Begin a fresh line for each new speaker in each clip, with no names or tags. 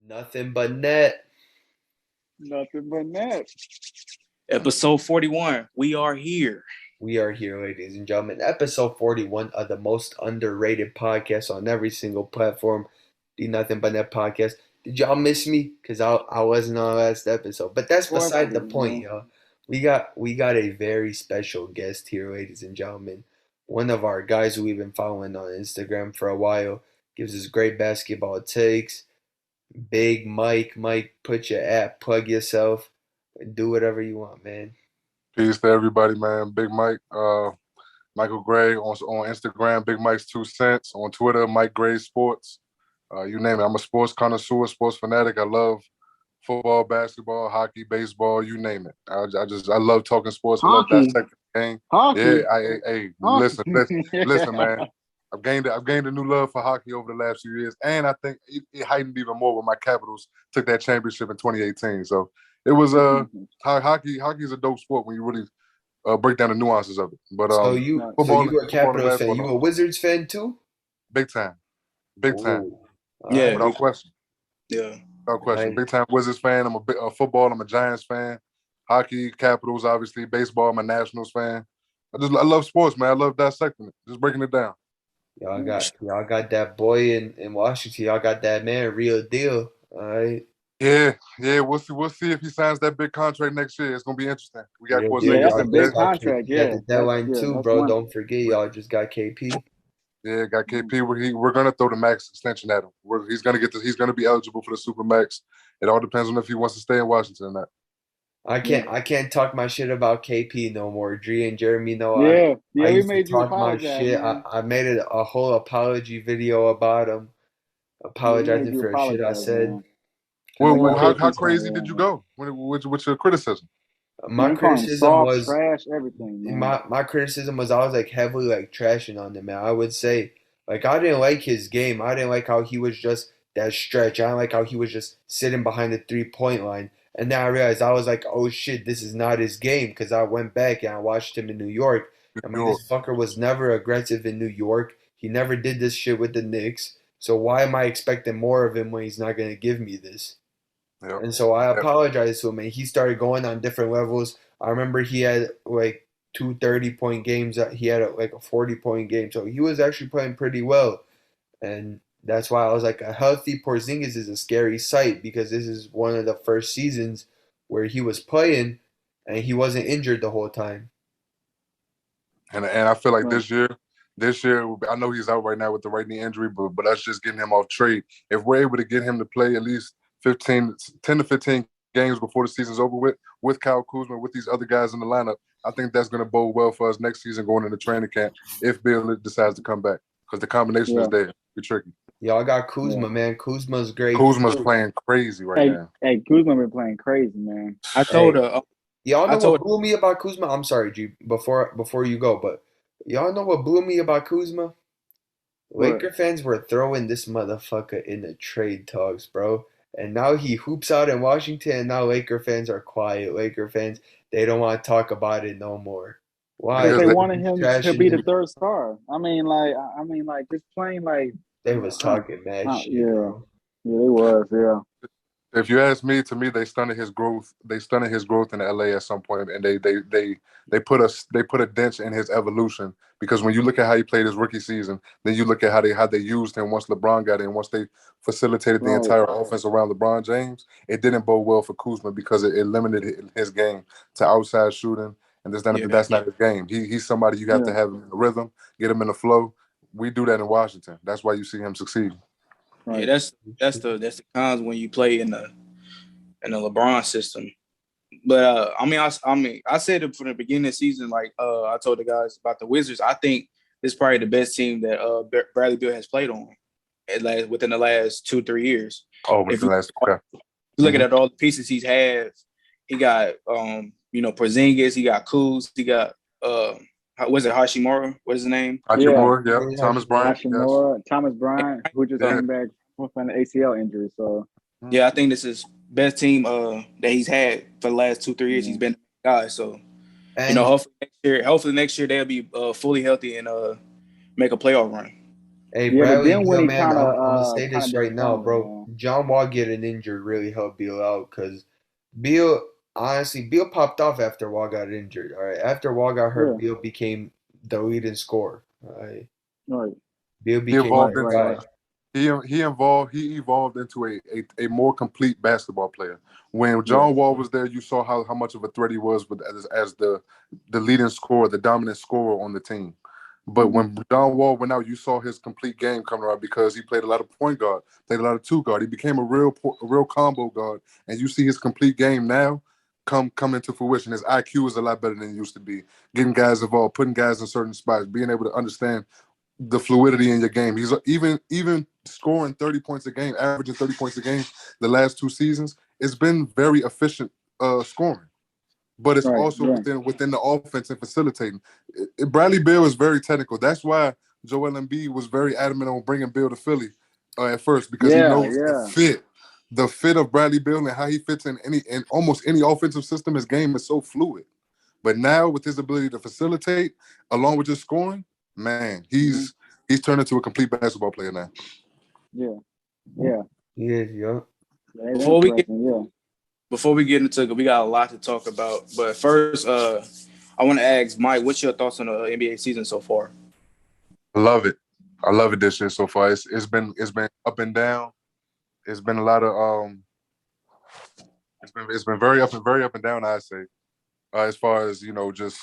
Nothing but net.
Nothing but net.
Episode 41. We are here.
We are here, ladies and gentlemen. Episode 41 of the most underrated podcast on every single platform, the Nothing But Net podcast. Did y'all miss me? Because I wasn't on last episode. But that's beside the point, y'all. We got a very special guest here, ladies and gentlemen. One of our guys who we've been following on Instagram for a while. Gives us great basketball takes. Big Mike. Mike, put your app, plug yourself, do whatever you want, man.
Peace to everybody, man. Big Mike, Michael Gray on Instagram, Big Mike's 2 cents. On Twitter, Mike Gray Sports. You name it. I'm a sports connoisseur, sports fanatic. I love football, basketball, hockey, baseball, you name it. I love talking sports.
Hockey.
I love dissecting the game.
Hockey.
Yeah, listen, man. I've gained a new love for hockey over the last few years, and I think it heightened even more when my Capitals took that championship in 2018. So it was hockey is a dope sport when you really break down the nuances of it. But
so you a Capitals fan? You a Wizards fan too?
Big time.
Yeah,
without question.
Yeah,
without question.
Right.
Big time Wizards fan. I'm a football. I'm a Giants fan. Hockey, Capitals, obviously. Baseball. I'm a Nationals fan. I love sports, man. I love dissecting it, just breaking it down.
Y'all got that boy in Washington. Y'all got that man, real deal. All right.
Yeah. We'll see if he signs that big contract next year. It's gonna be interesting. We got
Yeah, that's a big contract.
You got the deadline too, bro. Don't forget, y'all just got KP.
Yeah, got KP. We're gonna throw the max extension at him. He's gonna be eligible for the super max. It all depends on if he wants to stay in Washington or not.
I can't talk my shit about KP no more. Dre and Jeremy know.
Yeah,
I
we
used
made
to
you
talk my
apologize.
shit.
Man.
I made it a whole apology video about him, apologizing for the shit I said.
Man.
Well, how crazy did you go with your criticism?
My criticism was
trash everything. Man.
My criticism was I was like heavily like trashing on him, man. I would say like I didn't like his game. I didn't like how he was just that stretch. I didn't like how he was just sitting behind the 3-point line. And then I realized I was like, oh shit, this is not his game because I went back and I watched him in New York. I mean, this fucker was never aggressive in New York. He never did this shit with the Knicks. So why am I expecting more of him when he's not going to give me this? Yep. And so I apologized to him, and he started going on different levels. I remember he had like 2 30-point games. He had like a 40-point game. So he was actually playing pretty well. And that's why I was like, a healthy Porzingis is a scary sight because this is one of the first seasons where he was playing and he wasn't injured the whole time.
And I feel like this year, I know he's out right now with the right knee injury, but that's just getting him off trade. If we're able to get him to play at least 10 to 15 games before the season's over with Kyle Kuzma, with these other guys in the lineup, I think that's going to bode well for us next season going into training camp if Bill decides to come back because the combination is there. It's tricky.
Y'all got Kuzma, man. Kuzma's great.
Kuzma's playing crazy now.
Hey, Kuzma been playing crazy, man.
I told her.
Y'all know what blew me about Kuzma? I'm sorry, G, before you go, but y'all know what blew me about Kuzma? Laker fans were throwing this motherfucker in the trade talks, bro. And now he hoops out in Washington, and now Laker fans are quiet. Laker fans, they don't want to talk about it no more. Why?
Because they wanted him to be the third star. I mean, just playing like
they was talking mad shit.
Yeah,
bro.
Yeah, they was. Yeah.
If you ask me, to me, they stunted his growth. They stunted his growth in LA at some point, and they put a dent in his evolution. Because when you look at how he played his rookie season, then you look at how they used him once LeBron got in, once they facilitated the entire offense around LeBron James. It didn't bode well for Kuzma because it limited his game to outside shooting, and that's not his game. He's somebody you have to have in the rhythm, get him in the flow. We do that in Washington. That's why you see him succeed.
Right. Yeah, that's the cons when you play in the LeBron system. But I said it from the beginning of the season. Like I told the guys about the Wizards. I think this is probably the best team that Bradley Beal has played on within the last 2-3 years.
Oh, if you
looking at all the pieces he's had, he got Porzingis, he got Kuz, he got was it Hashimura? What is his name?
Hashimura, yeah. Thomas Bryant.
Hashimura, yes. Thomas Bryant, who just came back from an ACL injury. So
yeah, I think this is best team that he's had for the last 2-3 years. He's been the guy. So hopefully next year they'll be fully healthy and make a playoff run.
Hey, Bradley, man, I'm gonna say this right now, bro. John Wall getting injured really helped Beal out because Beal, honestly, Beal popped off after Wall got injured. All right, after Wall got hurt,
Yeah.
Beal became the leading scorer. All right,
Right.
Beal
He
became
Right.
evolved
that
Right.
guy.
Right.
he evolved into a more complete basketball player. When
Yeah.
John Wall was there, you saw how much of a threat he was with as the leading scorer, the dominant scorer on the team. But when John Wall went out, you saw his complete game coming around because he played a lot of point guard, played a lot of two guard. He became a real combo guard, and you see his complete game now come into fruition. His IQ is a lot better than it used to be. Getting guys involved, putting guys in certain spots, being able to understand the fluidity in your game. He's even scoring 30 points a game, averaging 30 points a game the last 2 seasons. It's been very efficient scoring, but it's
Right.
also
Yeah.
within the offense and facilitating. Bradley Beal is very technical. That's why Joel Embiid was very adamant on bringing Beal to Philly at first because he
Yeah.
knows
Yeah.
the fit of Bradley Beal and how he fits in almost any offensive system. His game is so fluid. But now with his ability to facilitate along with his scoring, man, he's turned into a complete basketball player now.
Yeah. Yeah.
Yeah, yeah.
That's
Before we
interesting. Yeah.
Before we get into it, we got a lot to talk about. But first, I want to ask Mike, what's your thoughts on the NBA season so far?
I love it. I love it this year so far. It's been up and down. It's been a lot of it's been very up and down, I say. As far as, just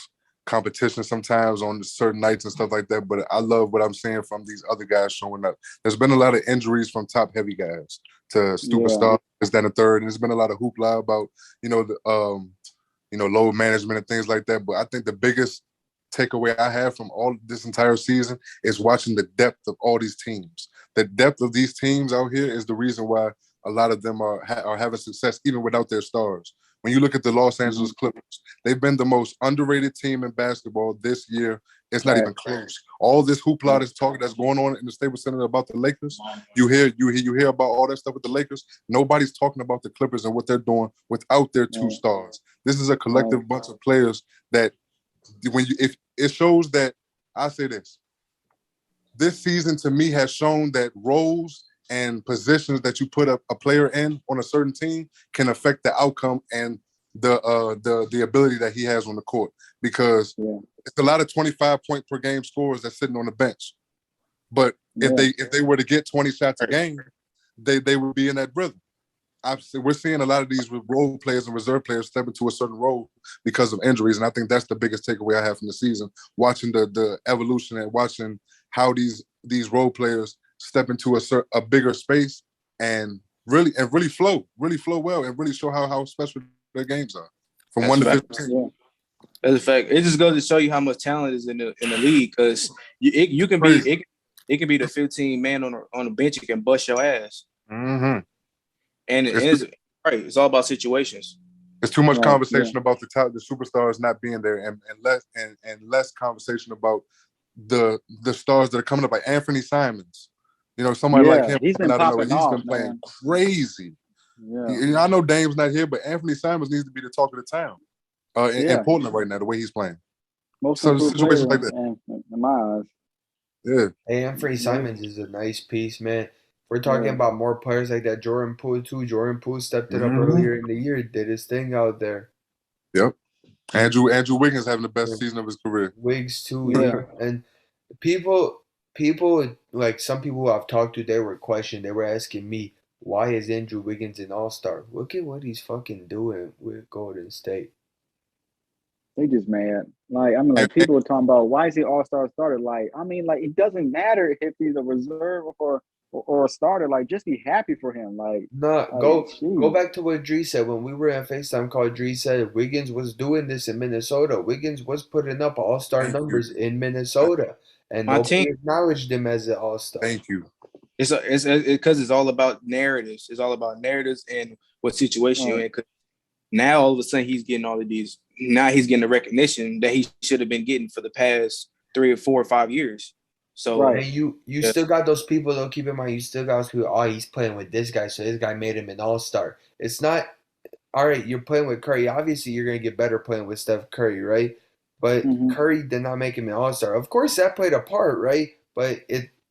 competition sometimes on certain nights and stuff like that. But I love what I'm seeing from these other guys showing up. There's been a lot of injuries from top heavy guys to superstars, this, that, and the third. And there's been a lot of hoopla about, load management and things like that. But I think the biggest takeaway I have from all this entire season is watching the depth of all these teams. The depth of these teams out here is the reason why a lot of them are having success even without their stars. When you look at the Los Angeles Clippers, they've been the most underrated team in basketball this year. It's not even close. All this hoopla, this talk that's going on in the Staples Center about the Lakers, you hear about all that stuff with the Lakers. Nobody's talking about the Clippers and what they're doing without their two stars. This is a collective bunch of players that if it shows that, I say this season to me has shown that roles and positions that you put a player in on a certain team can affect the outcome and the ability that he has on the court, because it's a lot of 25-point per game scorers that's sitting on the bench. But if they were to get 20 shots a game, they would be in that rhythm. We're seeing a lot of these role players and reserve players step into a certain role because of injuries, and I think that's the biggest takeaway I have from the season. Watching the evolution and watching how these role players step into a bigger space and really flow well and really show how special their games are from 1 to 15.
As a fact, it just goes to show you how much talent is in the league, because you can be it can be the 15 man on the bench, you can bust your ass.
Mm-hmm.
And it's all about situations.
There's too much conversation about the superstars not being there, and less conversation about the stars that are coming up, like Anthony Simons. Somebody like him.
He's been popping off.
He's been playing crazy.
Yeah.
I know Dame's not here, but Anthony Simons needs to be the talk of the town in Portland right now, the way he's playing.
Most
situations like that.
In my eyes.
Yeah.
Hey, Anthony Simons is a nice piece, man. We're talking about more players like that. Jordan Poole, too. Jordan Poole stepped it up earlier in the year, did his thing out there.
Yep. Andrew Wiggins having the best season of his career.
Wiggs, too, yeah. And people, like some people who I've talked to, they were asking me, why is Andrew Wiggins an all-star? Look at what he's fucking doing with Golden State.
They just mad. People are talking about why is he all-star starter? It doesn't matter if he's a reserve or a starter. Just be happy for him.
Go back to what Dree said when we were at FaceTime call. Dree said Wiggins was doing this in Minnesota. Wiggins was putting up all-star numbers in Minnesota, and nobody acknowledged him as an all-star.
Thank you.
It's because it's all about narratives. It's all about narratives and what situation you're in. Now all of a sudden he's getting all of these. Now he's getting the recognition that he should have been getting for the past 3 or 4 or 5 years. So
and you still got those people though. Keep in mind, you still got those people. Oh, he's playing with this guy, so this guy made him an all-star. It's not all right. You're playing with Curry. Obviously, you're gonna get better playing with Steph Curry, right? But Curry did not make him an all-star. Of course, that played a part, right? But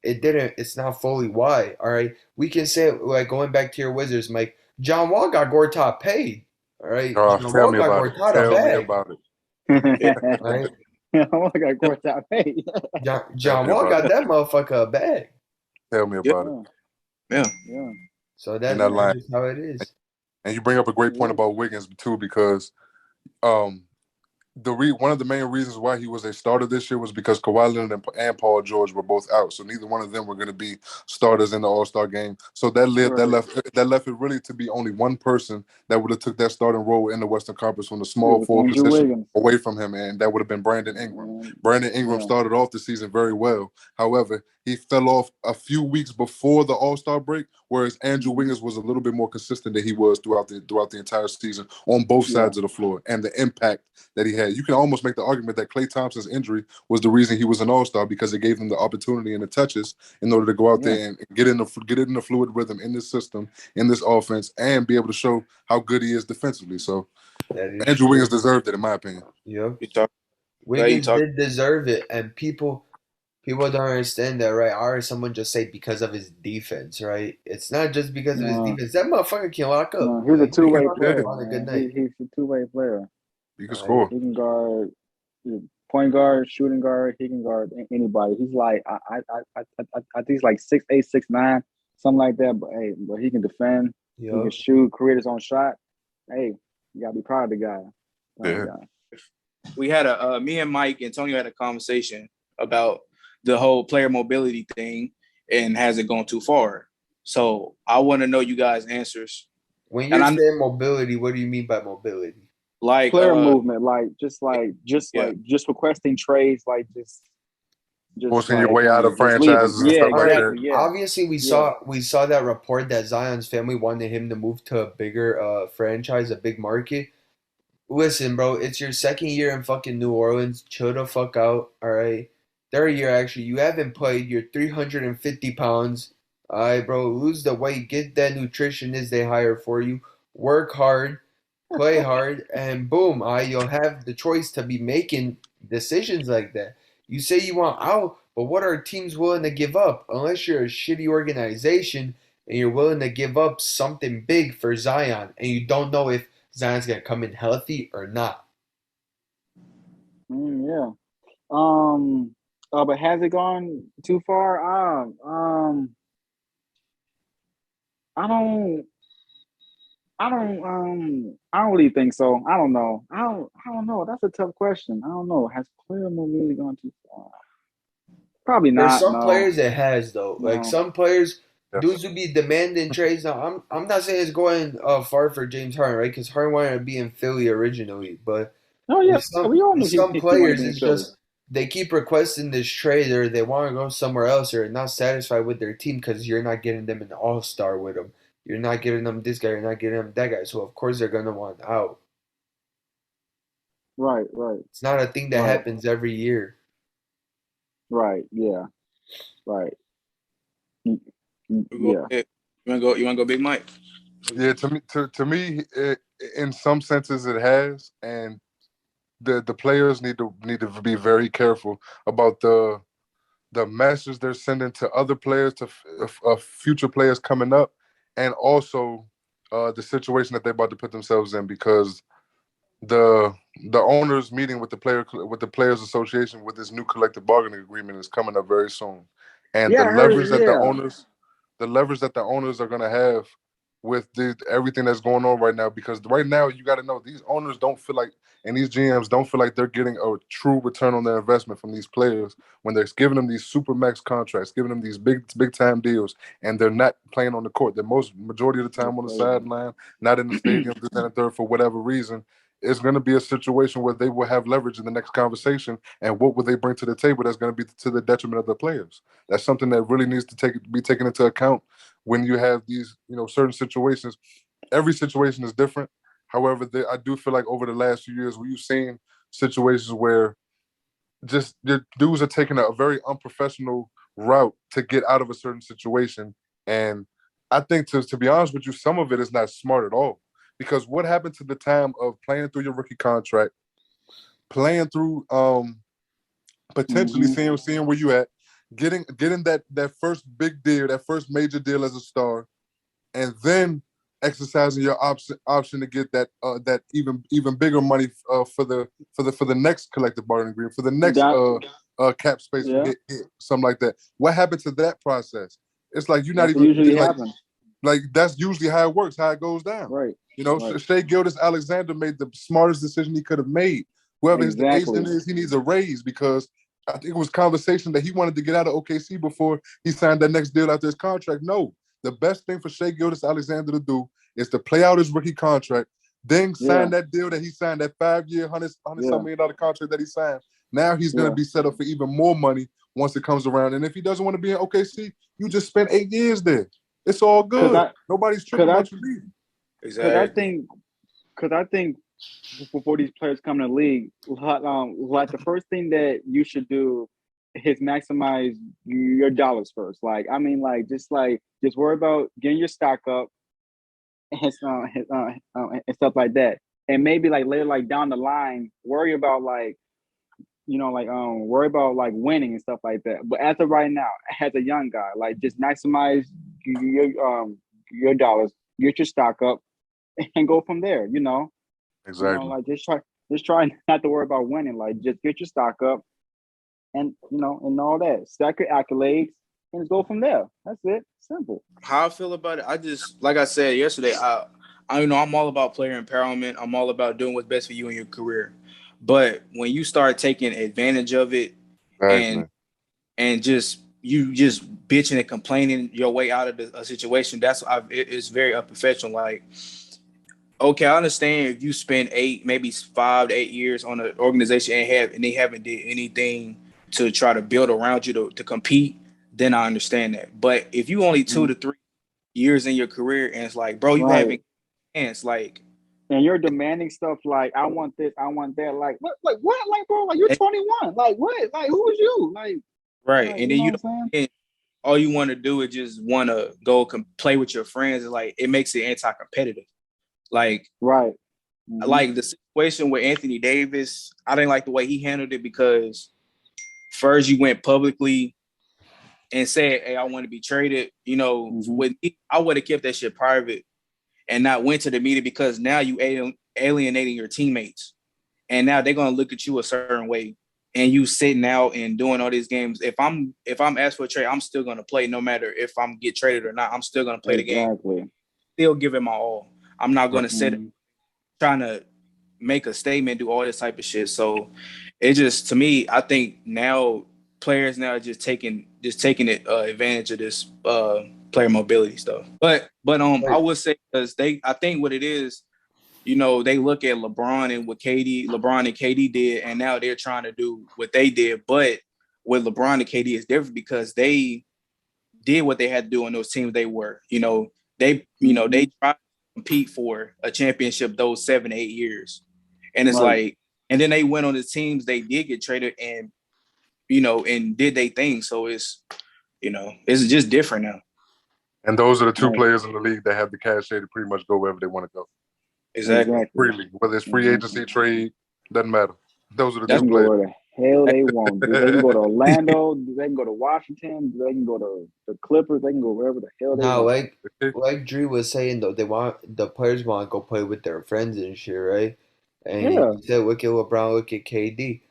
It's not fully why. All right, we can say like going back to your Wizards, Mike. John Wall got Gortat paid. All right, John
Tell
Wall
me
got
about it.
Gortat a
Tell me
bag.
about it.
All right,
Oh my God, Gortat paid.
Tell
John
me
Wall
about
got
it.
that motherfucker a bag.
Tell me about it.
Yeah.
Yeah.
So
You're not
that's
lying.
just how it is.
And you bring up a great point about Wiggins too, because one of the main reasons why he was a starter this year was because Kawhi Leonard and Paul George were both out, so neither one of them were going to be starters in the All-Star game. So that left it really to be only one person that would have took that starting role in the Western Conference from the small forward position
Wiggins.
away from him, and that would have been Brandon Ingram. Brandon Ingram started off the season very well. However, he fell off a few weeks before the All-Star break, whereas Andrew Wiggins was a little bit more consistent than he was throughout the entire season on both sides of the floor, and the impact that he had. You can almost make the argument that Klay Thompson's injury was the reason he was an All-Star, because it gave him the opportunity and the touches in order to go out there and get in the fluid rhythm in this system, in this offense, and be able to show how good he is defensively. So Andrew Wiggins deserved it, in my opinion.
Yep.
Wiggins
did deserve it, and people don't understand that, right? I heard someone just say because of his defense, right? It's not just because of his defense. That motherfucker can lock up.
No, he's a two-way player.
On a good night.
He's a two-way player.
He can score.
He can guard point guard, shooting guard. He can guard anybody. He's like I think he's like 6'8", 6'9", something like that. But he can defend. He can shoot, create his own shot. Hey, you gotta be proud of the guy.
We had me and Mike and Antonio had a conversation about the whole player mobility thing and has it gone too far. So I want to know you guys' answers.
When you're saying mobility, what do you mean by mobility?
Like player movement, just requesting trades, just
forcing your way out of franchises and stuff like that.
Yeah.
Obviously, we saw that report that Zion's family wanted him to move to a bigger franchise, a big market. Listen, bro, it's your second year in fucking New Orleans. Chill the fuck out, all right? Third year, actually. You haven't played. You're 350 pounds. All right, bro. Lose the weight. Get that nutritionist they hire for you. Work hard. Play hard. And boom, you'll have the choice to be making decisions like that. You say you want out, but what are teams willing to give up? Unless you're a shitty organization and you're willing to give up something big for Zion and you don't know if Zion's going to come in healthy or not.
But has it gone too far? I don't really think so. I don't know. I don't know. That's a tough question. I don't know. Has player mobility gone too far? Probably not.
There's some players it has though. No. Like some players, dudes who be demanding trades. Now, I'm not saying it's going far for James Harden, right? Because Harden wanted to be in Philly originally, but some players it's just they keep requesting this trade or they want to go somewhere else or not satisfied with their team because you're not getting them an all-star with them. You're not giving them this guy. You're not giving them that guy. So of course they're gonna want out.
Right.
It's not a thing that happens every year.
Right. Yeah. Right.
Yeah. You wanna go, Big Mike?
Yeah. To me, in some senses, it has, and the players need to be very careful about the message they're sending to other players, to future players coming up, and also the situation that they're about to put themselves in, because the owners meeting with the players association with this new collective bargaining agreement is coming up very soon, and the leverage that the owners are going to have with everything that's going on right now, because right now you got to know these owners don't feel like, and these GMs don't feel like they're getting a true return on their investment from these players when they're giving them these super max contracts, giving them these big time deals, and they're not playing on the court. The majority of the time on the sideline, not in the stadium, this and the third, for whatever reason. It's going to be a situation where they will have leverage in the next conversation, and what will they bring to the table that's going to be to the detriment of the players? That's something that really needs to be taken into account when you have these, certain situations. Every situation is different. However, I do feel like over the last few years, we've seen situations where just the dudes are taking a very unprofessional route to get out of a certain situation. And I think, to be honest with you, some of it is not smart at all. Because what happened to the time of playing through your rookie contract, playing through potentially seeing where you at, getting that first big deal, that first major deal as a star, and then exercising your option to get that even bigger money for the next collective bargaining agreement, for the next cap space hit, something like that. What happened to that process? It's like you're not even
usually happens.
Like that's usually how it works, how it goes down.
Right.
You know,
right.
Shai Gilgeous-Alexander made the smartest decision he could have made. Whoever his agent is, he needs a raise because I think it was conversation that he wanted to get out of OKC before he signed that next deal after his contract. No, the best thing for Shai Gilgeous-Alexander to do is to play out his rookie contract, then sign that deal that he signed, that 5-year, $100 million contract that he signed. Now he's going to be set up for even more money once it comes around. And if he doesn't want to be in OKC, you just spent 8 years there. It's all good. Nobody's tripping about you leaving.
Exactly.
Because I think before these players come in the league, like the first thing that you should do is maximize your dollars first. Like, I mean, like just worry about getting your stock up and stuff like that. And maybe like later, like down the line, worry about like, you know, like worry about like winning and stuff like that. But as of right now, as a young guy, like just maximize your dollars, get your stock up, and go from there. You know,
exactly.
You know, like just try not to worry about winning. Like just get your stock up, and you know, and all that. Stack your accolades, and just go from there. That's it. Simple.
How I feel about it, I just like I said yesterday. I you know I'm all about player empowerment. I'm all about doing what's best for you in your career. But when you start taking advantage of it and just you just bitching and complaining your way out of a situation, it's very unprofessional. Like, okay, I understand if you spend 5 to 8 years on an organization and they haven't did anything to try to build around you to compete, then I understand that. But if you only 2 to 3 years in your career and it's like, bro, you haven't chance, like.
And you're demanding stuff like, I want this, I want that. Like, what? Like, what? Like, bro, like, you're 21. Like, what? Like, who is you? Like,
right.
Like,
and then all you want to do is just want to go play with your friends. And like, it makes it anti-competitive. Like,
right.
Like the situation with Anthony Davis, I didn't like the way he handled it because first you went publicly and said, hey, I want to be traded. You know, with me, I would have kept that shit private and not went to the media because now you alienating your teammates. And now they're going to look at you a certain way. And you sitting out and doing all these games. If I'm asked for a trade, I'm still going to play no matter if I'm get traded or not. I'm still going to play the game. Still give it my all. I'm not going to sit trying to make a statement, do all this type of shit. So it just, to me, I think now players now are just taking it advantage of this player mobility stuff. But I would say because I think what it is, you know, they look at LeBron and KD did, and now they're trying to do what they did. But with LeBron and KD is different because they did what they had to do on those teams they were. You know, they tried to compete for a championship those 7 8 years. And it's like, and then they went on the teams they did get traded and, you know, and did they thing. So it's, you know, it's just different now.
And those are the two players in the league that have the cachet to pretty much go wherever they want to go.
Exactly.
Freely. Whether it's free agency, trade, doesn't matter. Those are the two
players.
Where
the hell they want. They can go to Orlando, they can go to Washington, they can go to the Clippers, they can go wherever the hell they want.
Like Drew was saying though, the players want to go play with their friends and shit, right? And he said, look at LeBron, look at KD.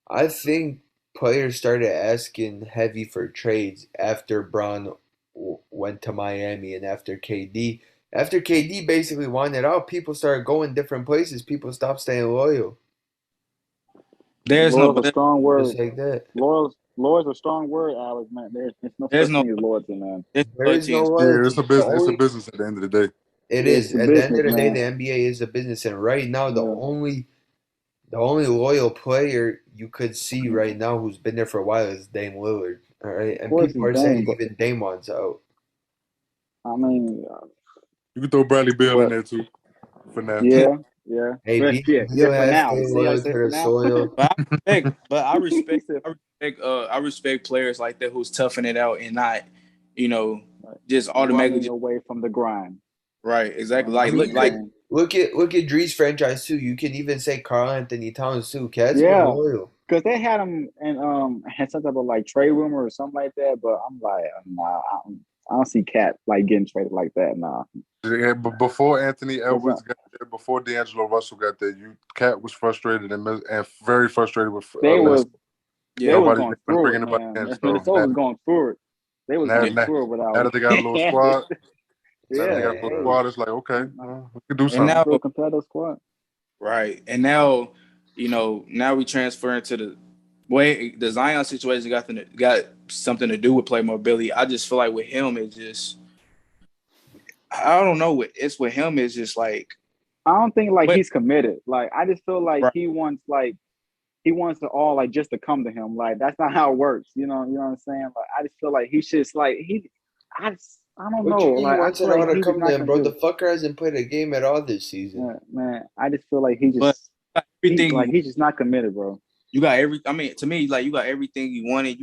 I think players started asking heavy for trades after Bron went to Miami and after KD. After KD basically wanted out, people started going different places. People stopped staying loyal.
There's
a strong word.
Just like that.
Loyal's a strong word, Alex, man. There's no such thing as loyalty, man.
There is no loyalty.
Yeah, it's a business. It's a business at the end of the day.
It is. At the end of the day, the NBA is a business, and right now, the only loyal player you could see right now who's been there for a while is Dame Lillard. All right, and people are saying even Dame wants out.
I mean,
you can throw Bradley Beal in there too. For now.
Yeah.
Hey, Beal has to stay loyal to the soil.
But I respect players like that who's toughing it out and not, you know, just automatically
away from the grind.
Right, exactly.
Look look at Dre's franchise too. You can even say Karl Anthony Towns too. Cat's been
Yeah,
loyal.
because they had him and had some type of like trade rumor or something like that. But I'm like, nah, I don't see Cat like getting traded like that. Nah.
Yeah, but before Anthony Edwards got there, before D'Angelo Russell got there, Cat was frustrated and very frustrated with.
They was
nobody
going through
bringing
it,
anybody
man.
in.
Minnesota was going through it. They was going through it without.
Now that they got a little squad,
yeah,
now they got a little squad. It's like, okay, we can do something.
And now,
competitive squad.
Right, and now, now we transfer into the Zion situation got something to do with play mobility. I just feel like with him, it just, I don't know. It's with him. It's just like,
I don't think like he's committed. Like I just feel like he wants to all like just to come to him. Like that's not how it works. You know what I'm saying? Like I just feel like he's just like I don't know.
What you mean
like,
he wants it all to come to him, bro? The
do.
fucker hasn't played a game at all this season.
Yeah, man, I just feel like he just he's just not committed, bro.
You got to me, like you got everything you wanted.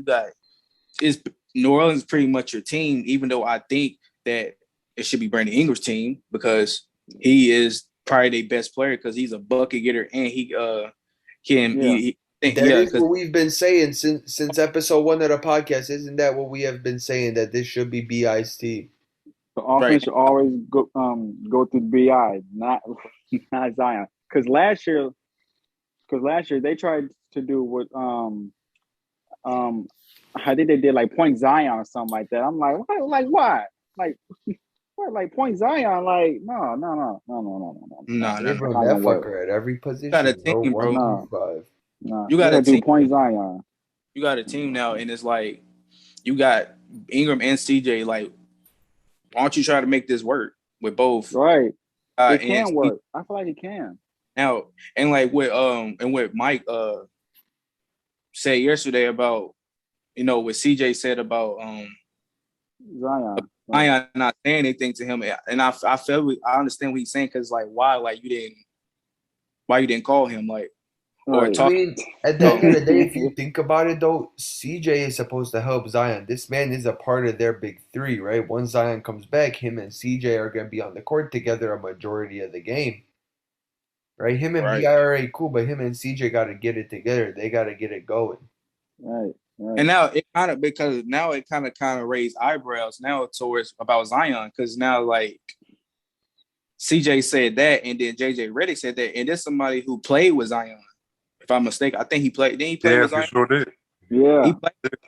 New Orleans pretty much your team, even though I think that it should be Brandon Ingram's team because he is probably their best player because he's a bucket getter and he can.
Yeah. That is what we've been saying since episode 1 of the podcast. Isn't that what we have been saying, that this should be BI's team?
The offense should always go through BI, not Zion. Because last year they tried to do what I think they did like point Zion or something like that. I'm like, why? Like what? Like point Zion? Like no.
They run that fucker at every position.
You got a team, bro.
No.
You got to
do point Zion.
You got a team now, and it's like you got Ingram and CJ. Like, why don't you try to make this work with both?
Right. It can work. I feel like it can.
Now, and like what Mike said yesterday about, what CJ said about Zion not saying anything to him, and I understand what he's saying because like why you didn't call him like or talk.
I mean, at the end of the day, if you think about it though, CJ is supposed to help Zion. This man is a part of their big three, right? Once Zion comes back, him and CJ are going to be on the court together a majority of the game. Right, him and BI are already cool, but him and CJ got to get it together. They got to get it going.
Right.
And now it kind of raised eyebrows now towards about Zion because now like CJ said that, and then JJ Redick said that, and there's somebody who played with Zion. If I'm mistaken, I think he played. Didn't he play with Zion?
He sure did.
Yeah,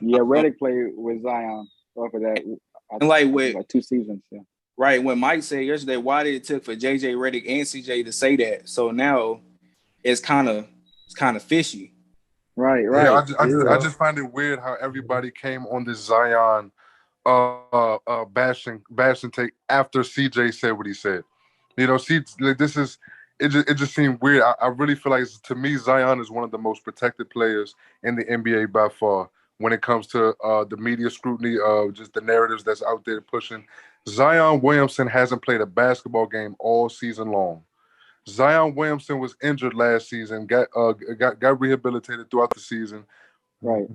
Redick played with Zion over that.
And like with
like 2 seasons, yeah.
Right, when Mike said yesterday, why did it take for JJ Redick and CJ to say that? So now it's kind of fishy.
Right.
Yeah, I just find it weird how everybody came on this Zion bashing take after CJ said what he said. It just seemed weird. I really feel like, to me, Zion is one of the most protected players in the NBA by far when it comes to the media scrutiny of just the narratives that's out there pushing. Zion Williamson hasn't played a basketball game all season long. Zion Williamson was injured last season, got rehabilitated throughout the season.
Right.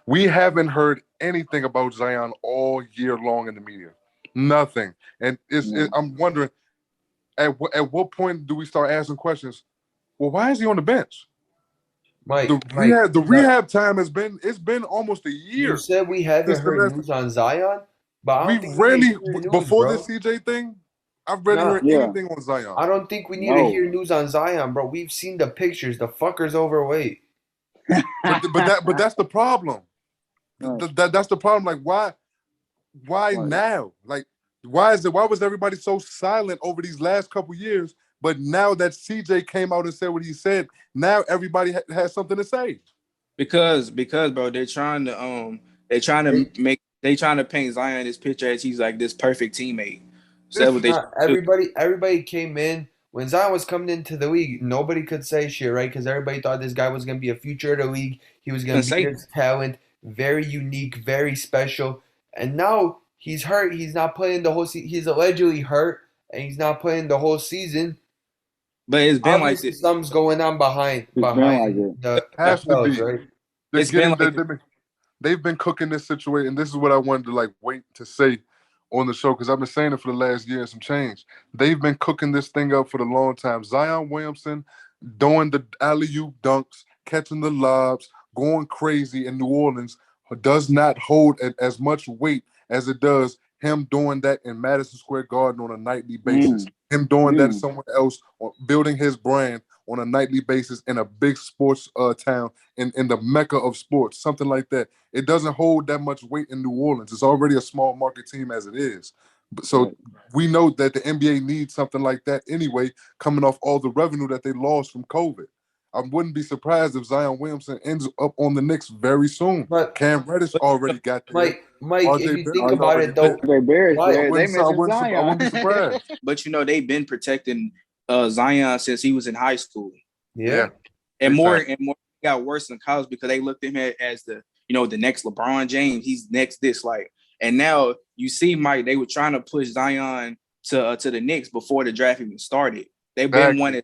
We haven't heard anything about Zion all year long in the media. Nothing. And I'm wondering, at what point do we start asking questions? Well, why is he on the bench? The rehab time has been almost a year.
You said we haven't heard news on Zion, but
we rarely before this CJ thing. I've rarely heard anything on Zion.
I don't think we need to hear news on Zion, bro. We've seen the pictures. The fucker's overweight.
but that's the problem. That's the problem. Like why now? Like why was everybody so silent over these last couple years? But now that CJ came out and said what he said, now everybody has something to say.
Because bro, they're trying to paint Zion this picture as he's like this perfect teammate. So
everybody came in when Zion was coming into the league. Nobody could say shit, right? Because everybody thought this guy was going to be a future of the league. He was going to be his talent, very unique, very special. And now he's hurt. He's not playing the whole season. He's allegedly hurt, and he's not playing the whole season.
But it's been like this.
Something's going on behind the
fellas,
right?
They've been cooking this situation, and this is what I wanted to wait to say. on the show because I've been saying it for the last year and some change. They've been cooking this thing up for the long time. Zion Williamson doing the alley-oop dunks, catching the lobs, going crazy in New Orleans does not hold as much weight as it does him doing that in Madison Square Garden on a nightly basis. Him doing that somewhere else, or building his brand on a nightly basis in a big sports town, in the mecca of sports, something like that. It doesn't hold that much weight in New Orleans. It's already a small market team as it is. So we know that the NBA needs something like that anyway, coming off all the revenue that they lost from COVID. I wouldn't be surprised if Zion Williamson ends up on the Knicks very soon. But Cam Reddish already got there.
Mike, if you think about it, though,
they mentioned Zion.
I wouldn't be surprised.
But they've been protecting Zion since he was in high school.
Yeah.
And more got worse in college because they looked at him as the next LeBron James. He's next this like. And now you see, Mike, they were trying to push Zion to the Knicks before the draft even started. They've been wanting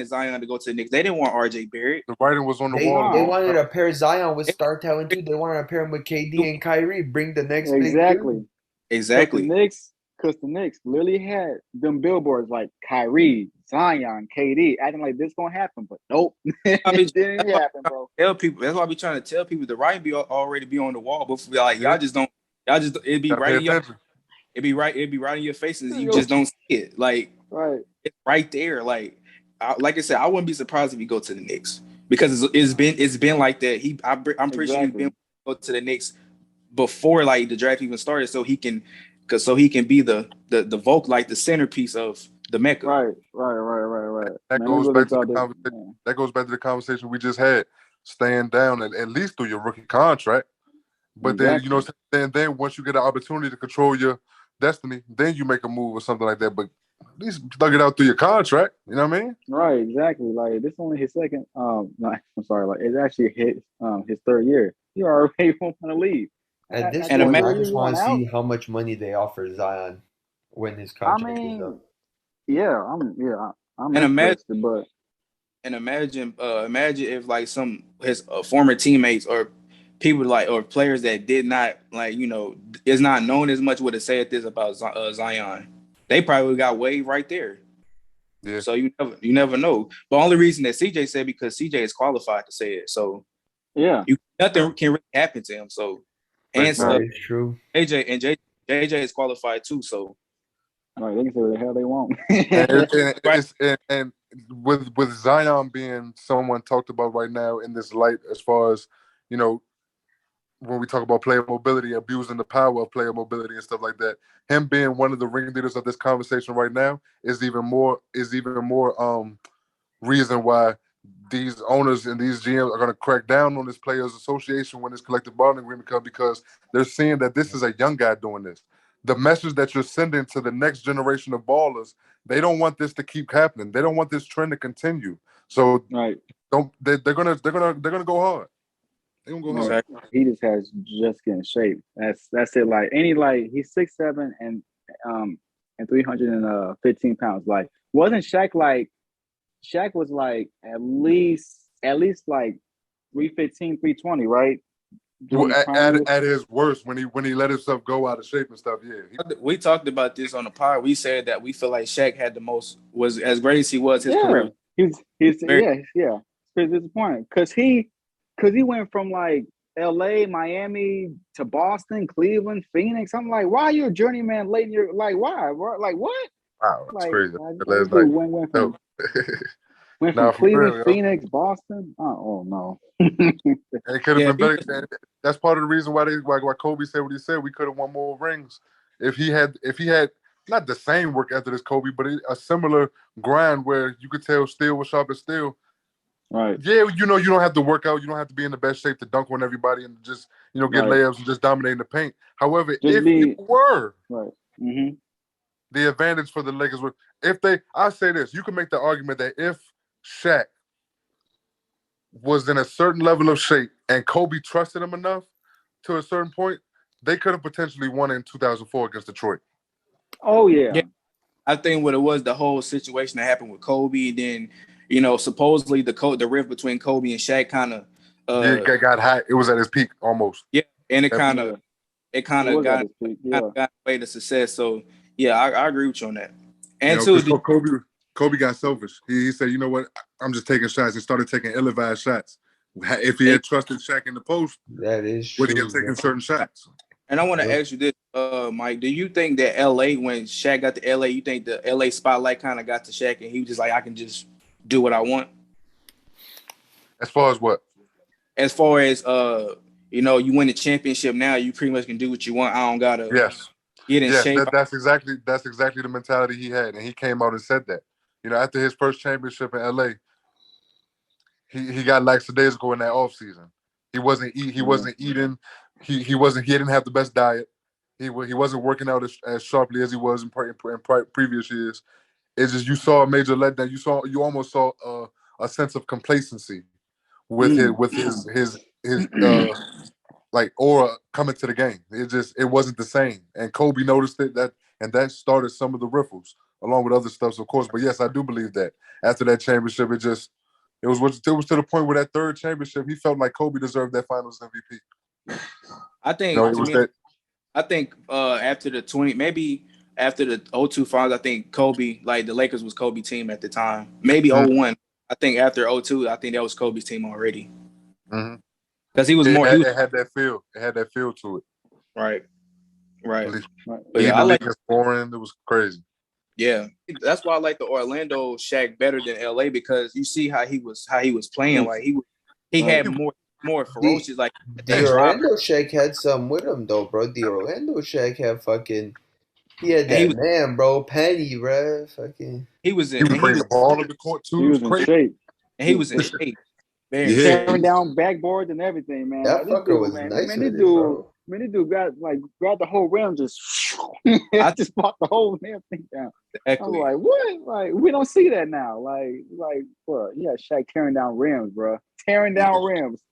Zion to go to the Knicks. They didn't want RJ Barrett.
The writing was on the wall.
They wanted to pair Zion with star talent too. They wanted to pair him with KD and Kyrie. Bring the next
exactly.
Because
the Knicks literally had them billboards like Kyrie, Zion, KD, acting like this gonna happen, but nope, it didn't happen, bro.
Tell people that's why I be trying to tell people the writing already be on the wall, but like y'all just it'd be right in your faces. You just don't see it. Like it's right there. Like I said, I wouldn't be surprised if you go to the Knicks because it's been like that. I'm pretty sure he's been go to the Knicks before like the draft even started, so he can be the vocal, like the centerpiece of the Mecca.
Right.
That goes back to the conversation we just had. Staying down at least through your rookie contract. But then once you get an opportunity to control your destiny, then you make a move or something like that. But at least thug it out through your contract. You know what I mean?
Right, exactly. Like this is only his second. No, I'm sorry. Like it's actually his third year. He already won't want to leave.
At this point, I just want to see how much money they offer Zion when his contract is up.
I'm interested, but
imagine if like some his former teammates or people like or players that did not like is not known as much would have said this about Zion. They probably got waived right there.
Yeah.
So you never know. But the only reason that CJ said because CJ is qualified to say it. So nothing can really happen to him. So and
it's true.
JJ is qualified too. So
right, they can say what the hell they want.
and with Zion being someone talked about right now in this light, as far as when we talk about player mobility, abusing the power of player mobility and stuff like that, him being one of the ringleaders of this conversation right now is even more reason why these owners and these GMs are going to crack down on this players association when this collective bargaining agreement comes, because they're seeing that this is a young guy doing this. The message that you're sending to the next generation of ballers, they don't want this to keep happening. They don't want this trend to continue. So they're gonna go hard. They're gonna go hard.
He just has just getting shape. That's it. Like he's 6'7" and 315 pounds. Like wasn't Shaq like? Shaq was like at least like 315, 320, right?
At his worst, when he let himself go out of shape and stuff,
we talked about this on the pod. We said that we feel like Shaq had the most, was as great as he was his career.
He's It's disappointing because he went from like LA, Miami to Boston, Cleveland, Phoenix. I'm like, why are you a journeyman late in your like? Why? Like what?
Wow, that's crazy.
Went from Cleveland, Phoenix, Boston. Oh no.
It could have been better. That's part of the reason why Kobe said what he said. We could have won more rings if he had not the same work ethic as Kobe, but a similar grind where you could tell steel was sharp as steel.
Right.
Yeah, you don't have to work out. You don't have to be in the best shape to dunk on everybody and just get layups and just dominate the paint. However, if you were the advantage for the Lakers was I say this, you can make the argument that if Shaq was in a certain level of shape and Kobe trusted him enough to a certain point, they could have potentially won in 2004 against Detroit.
Oh yeah.
I think what it was, the whole situation that happened with Kobe, then supposedly the rift between Kobe and Shaq kind of
got hot. It was at his peak almost.
Yeah, and it kind of it kind
He
of
was at
got
his peak. Yeah.
away to success. So yeah, I agree with you on that.
You
And
know,
two,
because Kobe got selfish. He said, you know what? I'm just taking shots. He started taking ill-advised shots. If he had trusted Shaq in the post,
That is
would he
true,
have taken
bro.
certain shots?
and I want to ask you this, Mike. Do you think that LA, when Shaq got to LA, you think the LA spotlight kind of got to Shaq and he was just like, I can just do what I want?
As far as what?
As far as you win the championship now, you pretty much can do what you want. I don't gotta
Yes.
get in
Yes,
shape.
that's exactly the mentality he had, and he came out and said that. You know, after his first championship in LA, he got lackadaisical in that offseason. He wasn't eating. He didn't have the best diet. He wasn't working out as sharply as he was in previous years. It's just you saw a major letdown. You almost saw a sense of complacency with his like aura coming to the game. It wasn't the same. And Kobe noticed it, and that started some of the riffles along with other stuff, of course. But yes, I do believe that after that championship, it was to the point where that third championship, he felt like Kobe deserved that Finals MVP.
I think
No, it was that.
I think after the 20, maybe after the 02 finals, I think Kobe, like the Lakers was Kobe's team at the time. Maybe 01. I think after 02, I think that was Kobe's team already. Because he was more.
It had that feel. It had that feel to it.
Right.
But yeah, I like scoring. It was crazy.
Yeah, that's why I like the Orlando Shaq better than LA, because you see how he was playing. Like he had more ferocious. Like
the Orlando Shaq had some with him though, bro. The Orlando Shaq had fucking. He had that man, bro. Penny, bro. Fucking.
He was
bringing the ball to the court too.
He was in shape.
And he was in shape.
Tearing down backboards and everything, man.
That
like,
fucker was nice with it, bro.
Man, this dude grabbed the whole rim, I just bought the whole damn thing down. Exactly. I'm like, what? Like, we don't see that now. Like, bro, yeah, Shaq tearing down rims, bro. Tearing down rims.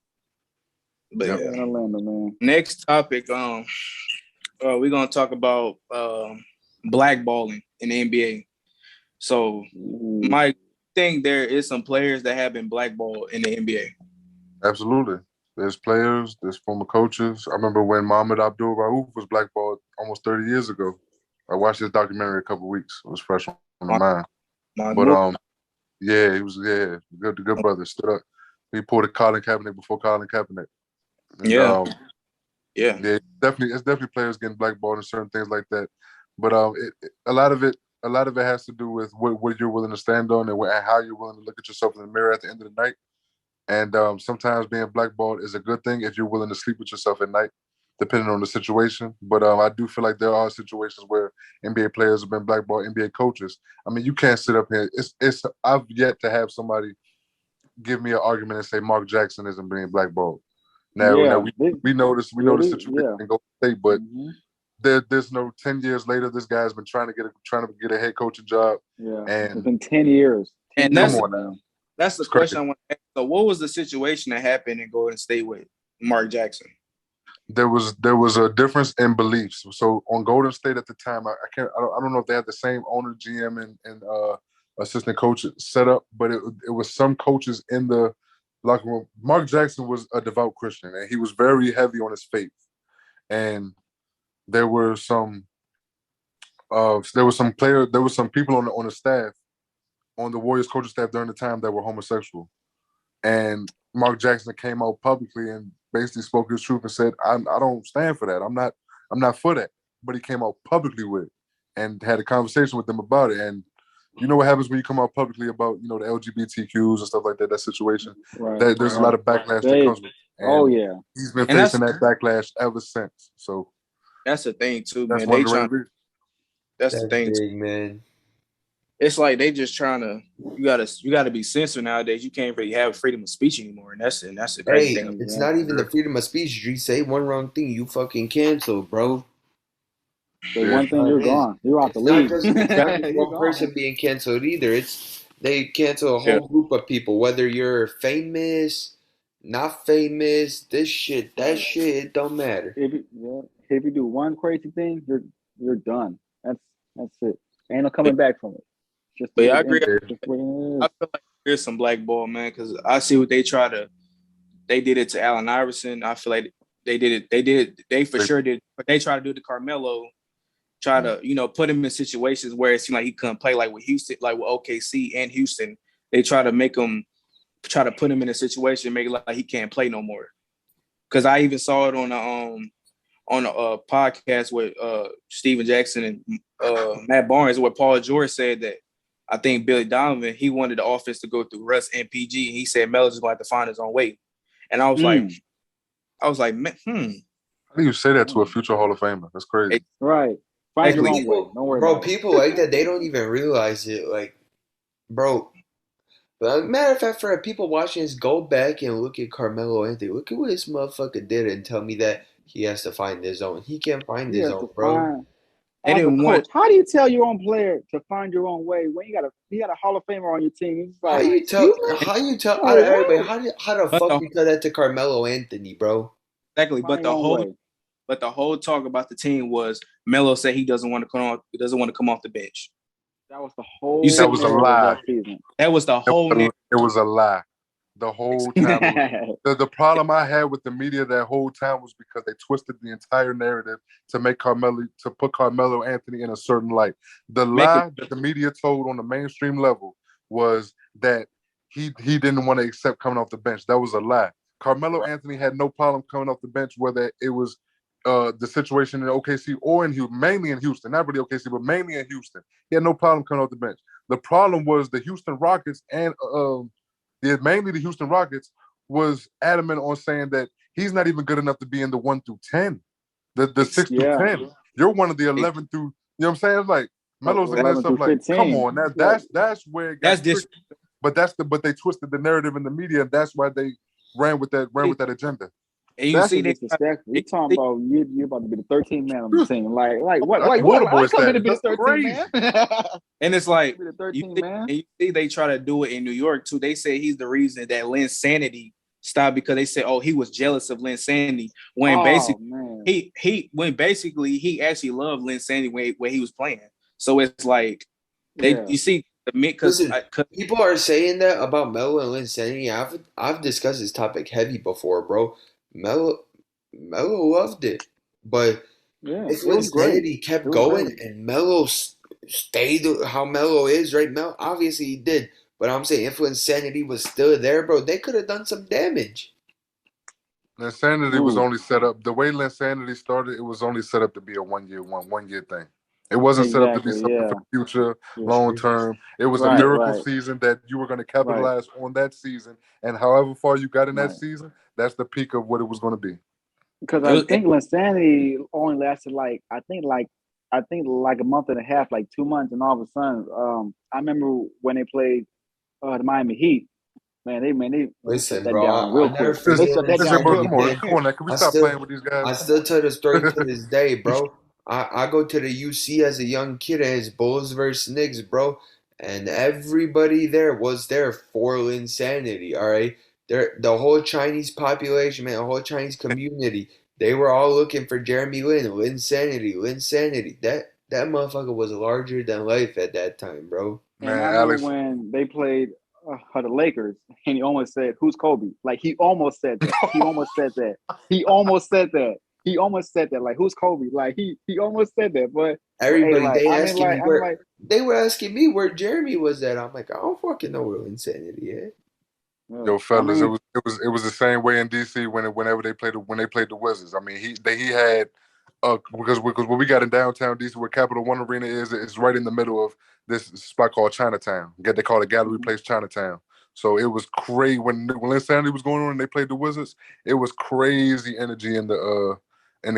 But yeah.
In Orlando, man.
Next topic, we're gonna talk about blackballing in the NBA. So, Mike, I think there is some players that have been blackballed in the NBA.
Absolutely. There's players, there's former coaches. I remember when Mohamed Abdul-Rauf was blackballed almost 30 years ago. I watched this documentary a couple of weeks. It was fresh on my mind. But yeah, he was good brother. Stood up. He pulled a Colin Kaepernick before Colin Kaepernick. And, it's definitely players getting blackballed and certain things like that. But a lot of it has to do with what you're willing to stand on and how you're willing to look at yourself in the mirror at the end of the night. And sometimes being blackballed is a good thing if you're willing to sleep with yourself at night, depending on the situation. But I do feel like there are situations where NBA players have been blackballed, NBA coaches. I mean, you can't sit up here. I've yet to have somebody give me an argument and say Mark Jackson isn't being blackballed. Now we know the situation in Golden State, but there's no 10 years later. This guy's been trying to get a head coaching job.
Yeah,
and
it's been 10 years.
And that's the question I want to ask. So, what was the situation that happened in Golden State with Mark Jackson?
There was a difference in beliefs. So on Golden State at the time, I don't know if they had the same owner, GM, and assistant coach set up, but it was some coaches in the locker room. Mark Jackson was a devout Christian, and he was very heavy on his faith. And there were some people on the staff, on the Warriors coaching staff during the time, that were homosexual. And Mark Jackson came out publicly and basically spoke his truth and said, I don't stand for that. I'm not for that. But he came out publicly with it and had a conversation with them about it. And you know what happens when you come out publicly about, the LGBTQs and stuff like that situation? Right. There's a lot of backlash that comes with it. And he's been facing that backlash ever since. So
that's the thing too,
man.
That's the thing,
big, man.
It's like they just trying to. You gotta be censored nowadays. You can't really have freedom of speech anymore, and that's the crazy thing.
It's not even the freedom of speech. You say one wrong thing, you fucking cancel, bro.
So one thing, you're gone. You're off the league.
It's not one person being canceled either. They cancel a whole group of people, whether you're famous, not famous, this shit, that shit. It don't matter.
If you do one crazy thing, you're done. That's it. Ain't no coming back from it.
But I agree. I feel like there's some blackball, man, because I see what they did it to Allen Iverson. I feel like They did it. They for sure did. But they try to do the Carmelo, try to put him in situations where it seemed like he couldn't play, like with Houston, like with OKC and Houston. They try to make him, try to put him in a situation, make it like he can't play no more. Because I even saw it on a podcast with Steven Jackson and Matt Barnes, where Paul George said that I think Billy Donovan, he wanted the offense to go through Russ and PG. He said Melo's just going to have to find his own way. And I was like, man,
How do you say that to a future Hall of Famer? That's crazy.
Right. Find your own way. Don't worry about
people like that, they don't even realize it. Like, bro. But matter of fact, for people watching this, go back and look at Carmelo Anthony. Look at what this motherfucker did and tell me that he has to find his own. He can't find his own, bro.
How do you tell your own player to find your own way when you got a Hall of Famer on your team? It's like, how you tell out of everybody? How the fuck you tell that to Carmelo Anthony, bro?
Exactly, but the whole talk about the team was Melo said he doesn't want to come off the bench.
That was the whole.
That was a lie.
That was the whole.
It was a lie. The whole time. The problem I had with the media that whole time was because they twisted the entire narrative to put Carmelo Anthony in a certain light. The lie that the media told on the mainstream level was that he didn't want to accept coming off the bench. That was a lie. Carmelo Anthony had no problem coming off the bench, whether it was the situation in OKC or in Houston, mainly in Houston, not really OKC, but mainly in Houston. He had no problem coming off the bench. The problem was the Houston Rockets and mainly the Houston Rockets was adamant on saying that he's not even good enough to be in the 1 through 10, the 6 through 10. You're one of the 11 through. You know what I'm saying? It's like Melo's like stuff like, 15. Come on, that's where it got tricky. But they twisted the narrative in the media, and that's why they ran with that agenda.
And you see this, you're talking about you're about to be the 13th man on the team. Like what? Like what? I come to be the 13th man.
And it's like
the 13th man.
And you see they try to do it in New York too. They say he's the reason that Linsanity stopped because they said, he was jealous of Linsanity when basically he actually loved Linsanity when he was playing. So it's like you see. Because
people are saying that about Melo and Linsanity. I've discussed this topic heavy before, bro. Melo loved it, but if Linsanity kept going and Melo stayed how Melo is right now, obviously he did. But I'm saying if Linsanity was still there, bro, they could have done some damage.
Linsanity was only set up the way Linsanity started. It was only set up to be a one year thing. It wasn't set up to be something for the future, long term. It was a miracle season that you were going to capitalize on that season, and however far you got in that season, that's the peak of what it was going to be.
Because I think Linsanity only lasted like a month and a half, like 2 months, and all of a sudden, I remember when they played the Miami Heat. They
listen,
that
bro.
down real quick.
Come on, can we stop playing with these guys?
I still tell the story to this day, bro. I go to the UC as a young kid, and it's Bulls versus Knicks, bro. And everybody there was there for Linsanity, all right? The whole Chinese population, man, the whole Chinese community, they were all looking for Jeremy Lin, Linsanity. That motherfucker was larger than life at that time, bro.
Man, I remember when they played the Lakers, and he almost said, "Who's Kobe?" Like he almost said that. He almost said that. He almost said that, like, who's Kobe? Like, he almost said that, but
everybody, they were asking me where Jeremy was at. I'm like, I don't fucking know where Linsanity is.
Yo, fellas, it was the same way in DC whenever they played the Wizards. I mean, he had because what we got in downtown DC, where Capital One Arena is right in the middle of this spot called Chinatown. They call it Gallery Place Chinatown. So it was crazy when Linsanity was going on and they played the Wizards. It was crazy energy in the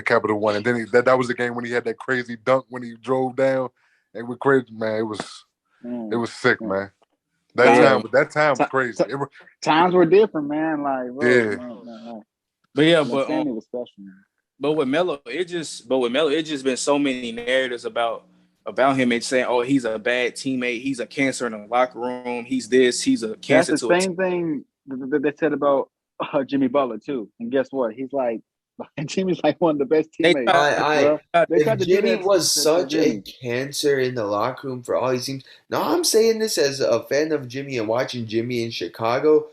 Capital One, and then that was the game when he had that crazy dunk when he drove down. It was crazy, man. It was sick, man. That time was crazy.
Times were different, man. Like,
Linsanity was special, man. But with Melo, it just been so many narratives about him and saying, "Oh, he's a bad teammate. He's a cancer in the locker room. He's this. He's a cancer."
That's the same thing that they said about Jimmy Butler too. And guess what? He's like. Jimmy's like one of the best teammates.
If Jimmy was such a cancer in the locker room for all he seems. Now I'm saying this as a fan of Jimmy and watching Jimmy in Chicago.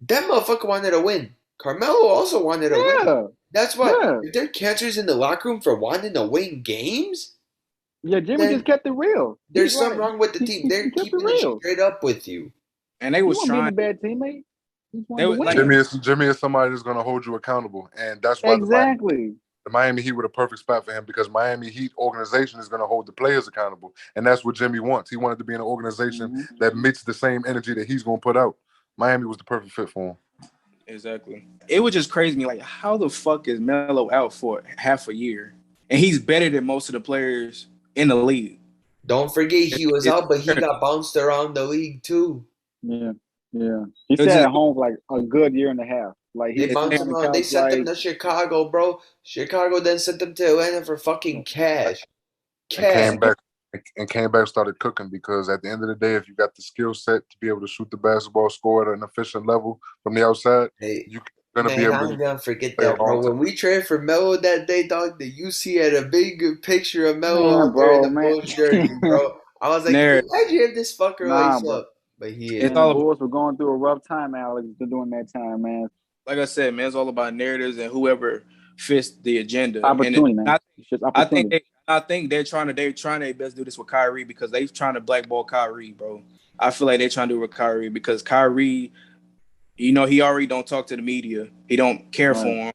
That motherfucker wanted to win. Carmelo also wanted to win. That's why
Yeah.
if there are cancers in the locker room for wanting to win games,
Yeah.
if there are cancers in the locker room for wanting to win games,
Yeah, Jimmy
then
just kept it real.
there's
He's
something
like
wrong with the
he,
team.
he,
They're
he kept it
keeping it
real.
straight up with you.
And they
He
was
wasn't being a
trying.
bad teammate. He just
They
wanted to
was
win.
like
Jimmy is somebody that's going to hold you accountable, and that's why
Exactly.
the Miami Heat were the perfect spot for him because Miami Heat organization is going to hold the players accountable, and that's what Jimmy wants. He wanted to be in an organization that meets the same energy that he's going to put out. Miami was the perfect fit for him.
Exactly. It would just crazy me. Like, how the fuck is Melo out for half a year, and he's better than most of the players in the league?
Don't forget he was out, but he got bounced around the league too.
Yeah. He sat at home for like a good year and a half. Like
They
he
bounced
on
him
the
around. They
couch,
sent him
like
to Chicago, bro. Chicago then sent him to Atlanta for fucking cash.
And came back, started cooking because at the end of the day, if you got the skill set to be able to shoot the basketball, score at an efficient level from the outside, you're gonna be able to.
I'm gonna forget
play
that, bro.
along.
When we traded for Melo that day, dog, the UC had a big picture of Melo
man,
out there in
bro,
the
man.
Bulls jersey, bro. I was like,
Narrative.
imagine if this fucker
Nah,
lace
bro.
up. But he
It's
is.
And
all
the
about,
Bulls were going through a rough time, Alex, during that time, man.
like I said, man, it's all about narratives and whoever fits the agenda.
Opportunity,
And
man. It's just opportunity.
I think they're trying their best to do this with Kyrie because they're trying to blackball Kyrie, bro. I feel like they're trying to do it with Kyrie because Kyrie, he already don't talk to the media. He don't care for him.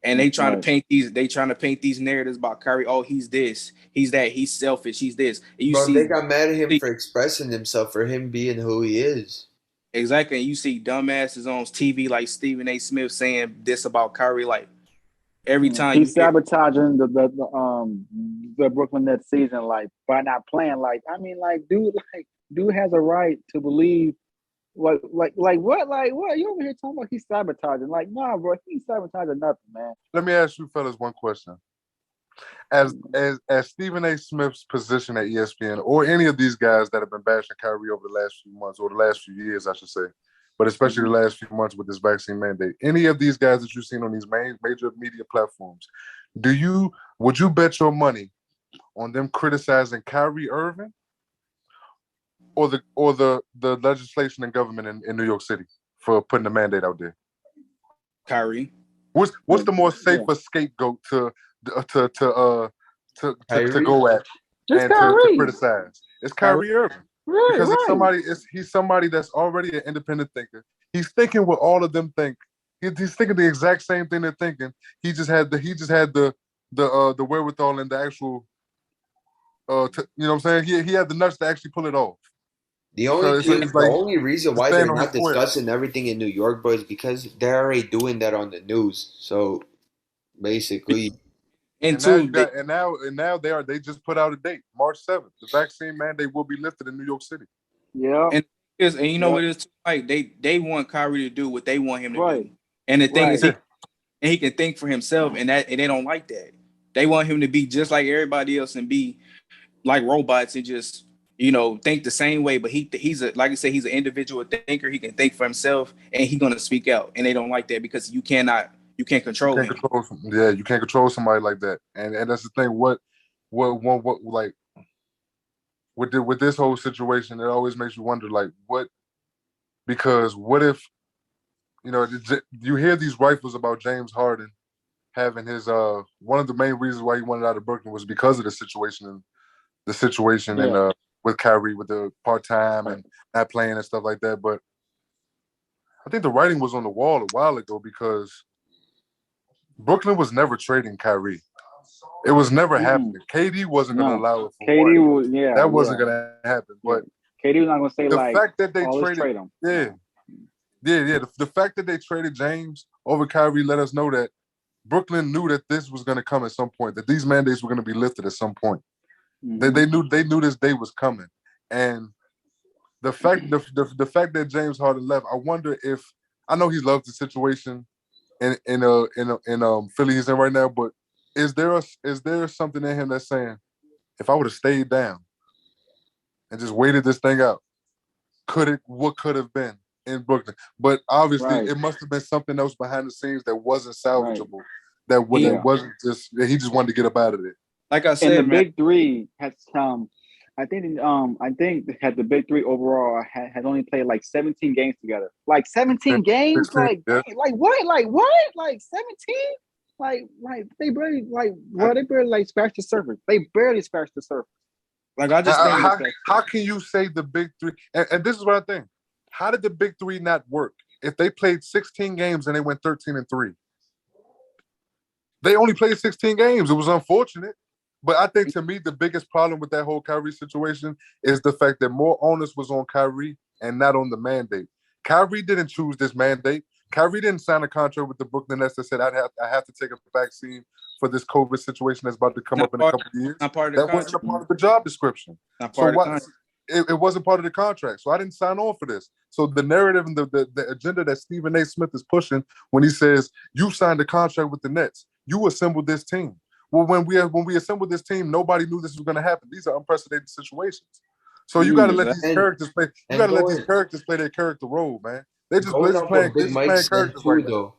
And they trying to paint these narratives about Kyrie. Oh, he's this, he's that, he's selfish, he's this. And
They got mad at him for expressing himself, for him being who he is.
Exactly. And you see dumbasses on TV like Stephen A. Smith saying this about Kyrie, like every time
he's sabotaging the Brooklyn Nets season, like by not playing. Like, I mean, dude has a right to believe. What? You over here talking about he's sabotaging? Like, nah, bro, he's sabotaging nothing, man.
Let me ask you, fellas, one question. As Stephen A. Smith's position at ESPN, or any of these guys that have been bashing Kyrie over the last few months, or the last few years, I should say, but especially the last few months with this vaccine mandate, any of these guys that you've seen on these major media platforms, would you bet your money on them criticizing Kyrie Irving or the legislation and government in New York City for putting the mandate out there?
Kyrie.
What's the more safer scapegoat to go at and to criticize? It's Kyrie Irving. Because he's somebody that's already an independent thinker. He's thinking what all of them think. He's thinking the exact same thing they're thinking. He just had the wherewithal and the actual you know what I'm saying? He had the nuts to actually pull it off.
The only reason why they're not discussing everything in New York, bro, is because they're already doing that on the news. So basically,
now they just put out a date, March 7th. The vaccine mandate will be lifted in New York City.
Yeah.
And you know what it is too, like they want Kyrie to do what they want him to do. And the thing is he can think for himself, and they don't like that. They want him to be just like everybody else and be like robots and just think the same way. But he's like I said, he's an individual thinker. He can think for himself, and he's gonna speak out. And they don't like that because you can't control him.
You can't control somebody like that. And that's the thing. What like with this whole situation, it always makes you wonder, like, because what if you hear these rifles about James Harden having his one of the main reasons why he wanted out of Brooklyn was because of the situation and with Kyrie, with the part-time and not playing and stuff like that. But I think the writing was on the wall a while ago because Brooklyn was never trading Kyrie. It was never happening. KD wasn't going to allow it. That wasn't going to happen. But
KD was not going to say
the fact that they
trade him.
The fact that they traded James over Kyrie let us know that Brooklyn knew that this was going to come at some point, that these mandates were going to be lifted at some point. They knew this day was coming, and the fact that James Harden left, I wonder if, I know he loves the situation in Philly he's in right now, but is there something in him that's saying, if I would have stayed down and just waited this thing out, what could have been in Brooklyn? But obviously it must have been something else behind the scenes that wasn't salvageable. That wasn't just he just wanted to get up out of it.
Like I said,
and the big three has I think had the big three overall had only played like 17 games together. Like 17 games?
16,
like what? Like what? Like 17? they barely scratched the surface. They barely scratched the surface.
Like I just think
how can you say the big three? And this is what I think. How did the big three not work? If they played 16 games and they went 13-3, they only played 16 games. It was unfortunate. But I think, to me, the biggest problem with that whole Kyrie situation is the fact that more onus was on Kyrie and not on the mandate. Kyrie didn't choose this mandate. Kyrie didn't sign a contract with the Brooklyn Nets that said I have to take a vaccine for this COVID situation that's about to come up in a couple of years.
Not part of the
that wasn't a part of the job description.
Not part of the contract.
It wasn't part of the contract, so I didn't sign on for this. So the narrative and the agenda that Stephen A. Smith is pushing when he says you signed a contract with the Nets, you assembled this team. Well, when we assembled this team, nobody knew this was going to happen. These are unprecedented situations. So you got to let these characters play. You got to let these characters play their character role, man. They just playing characters
too, though.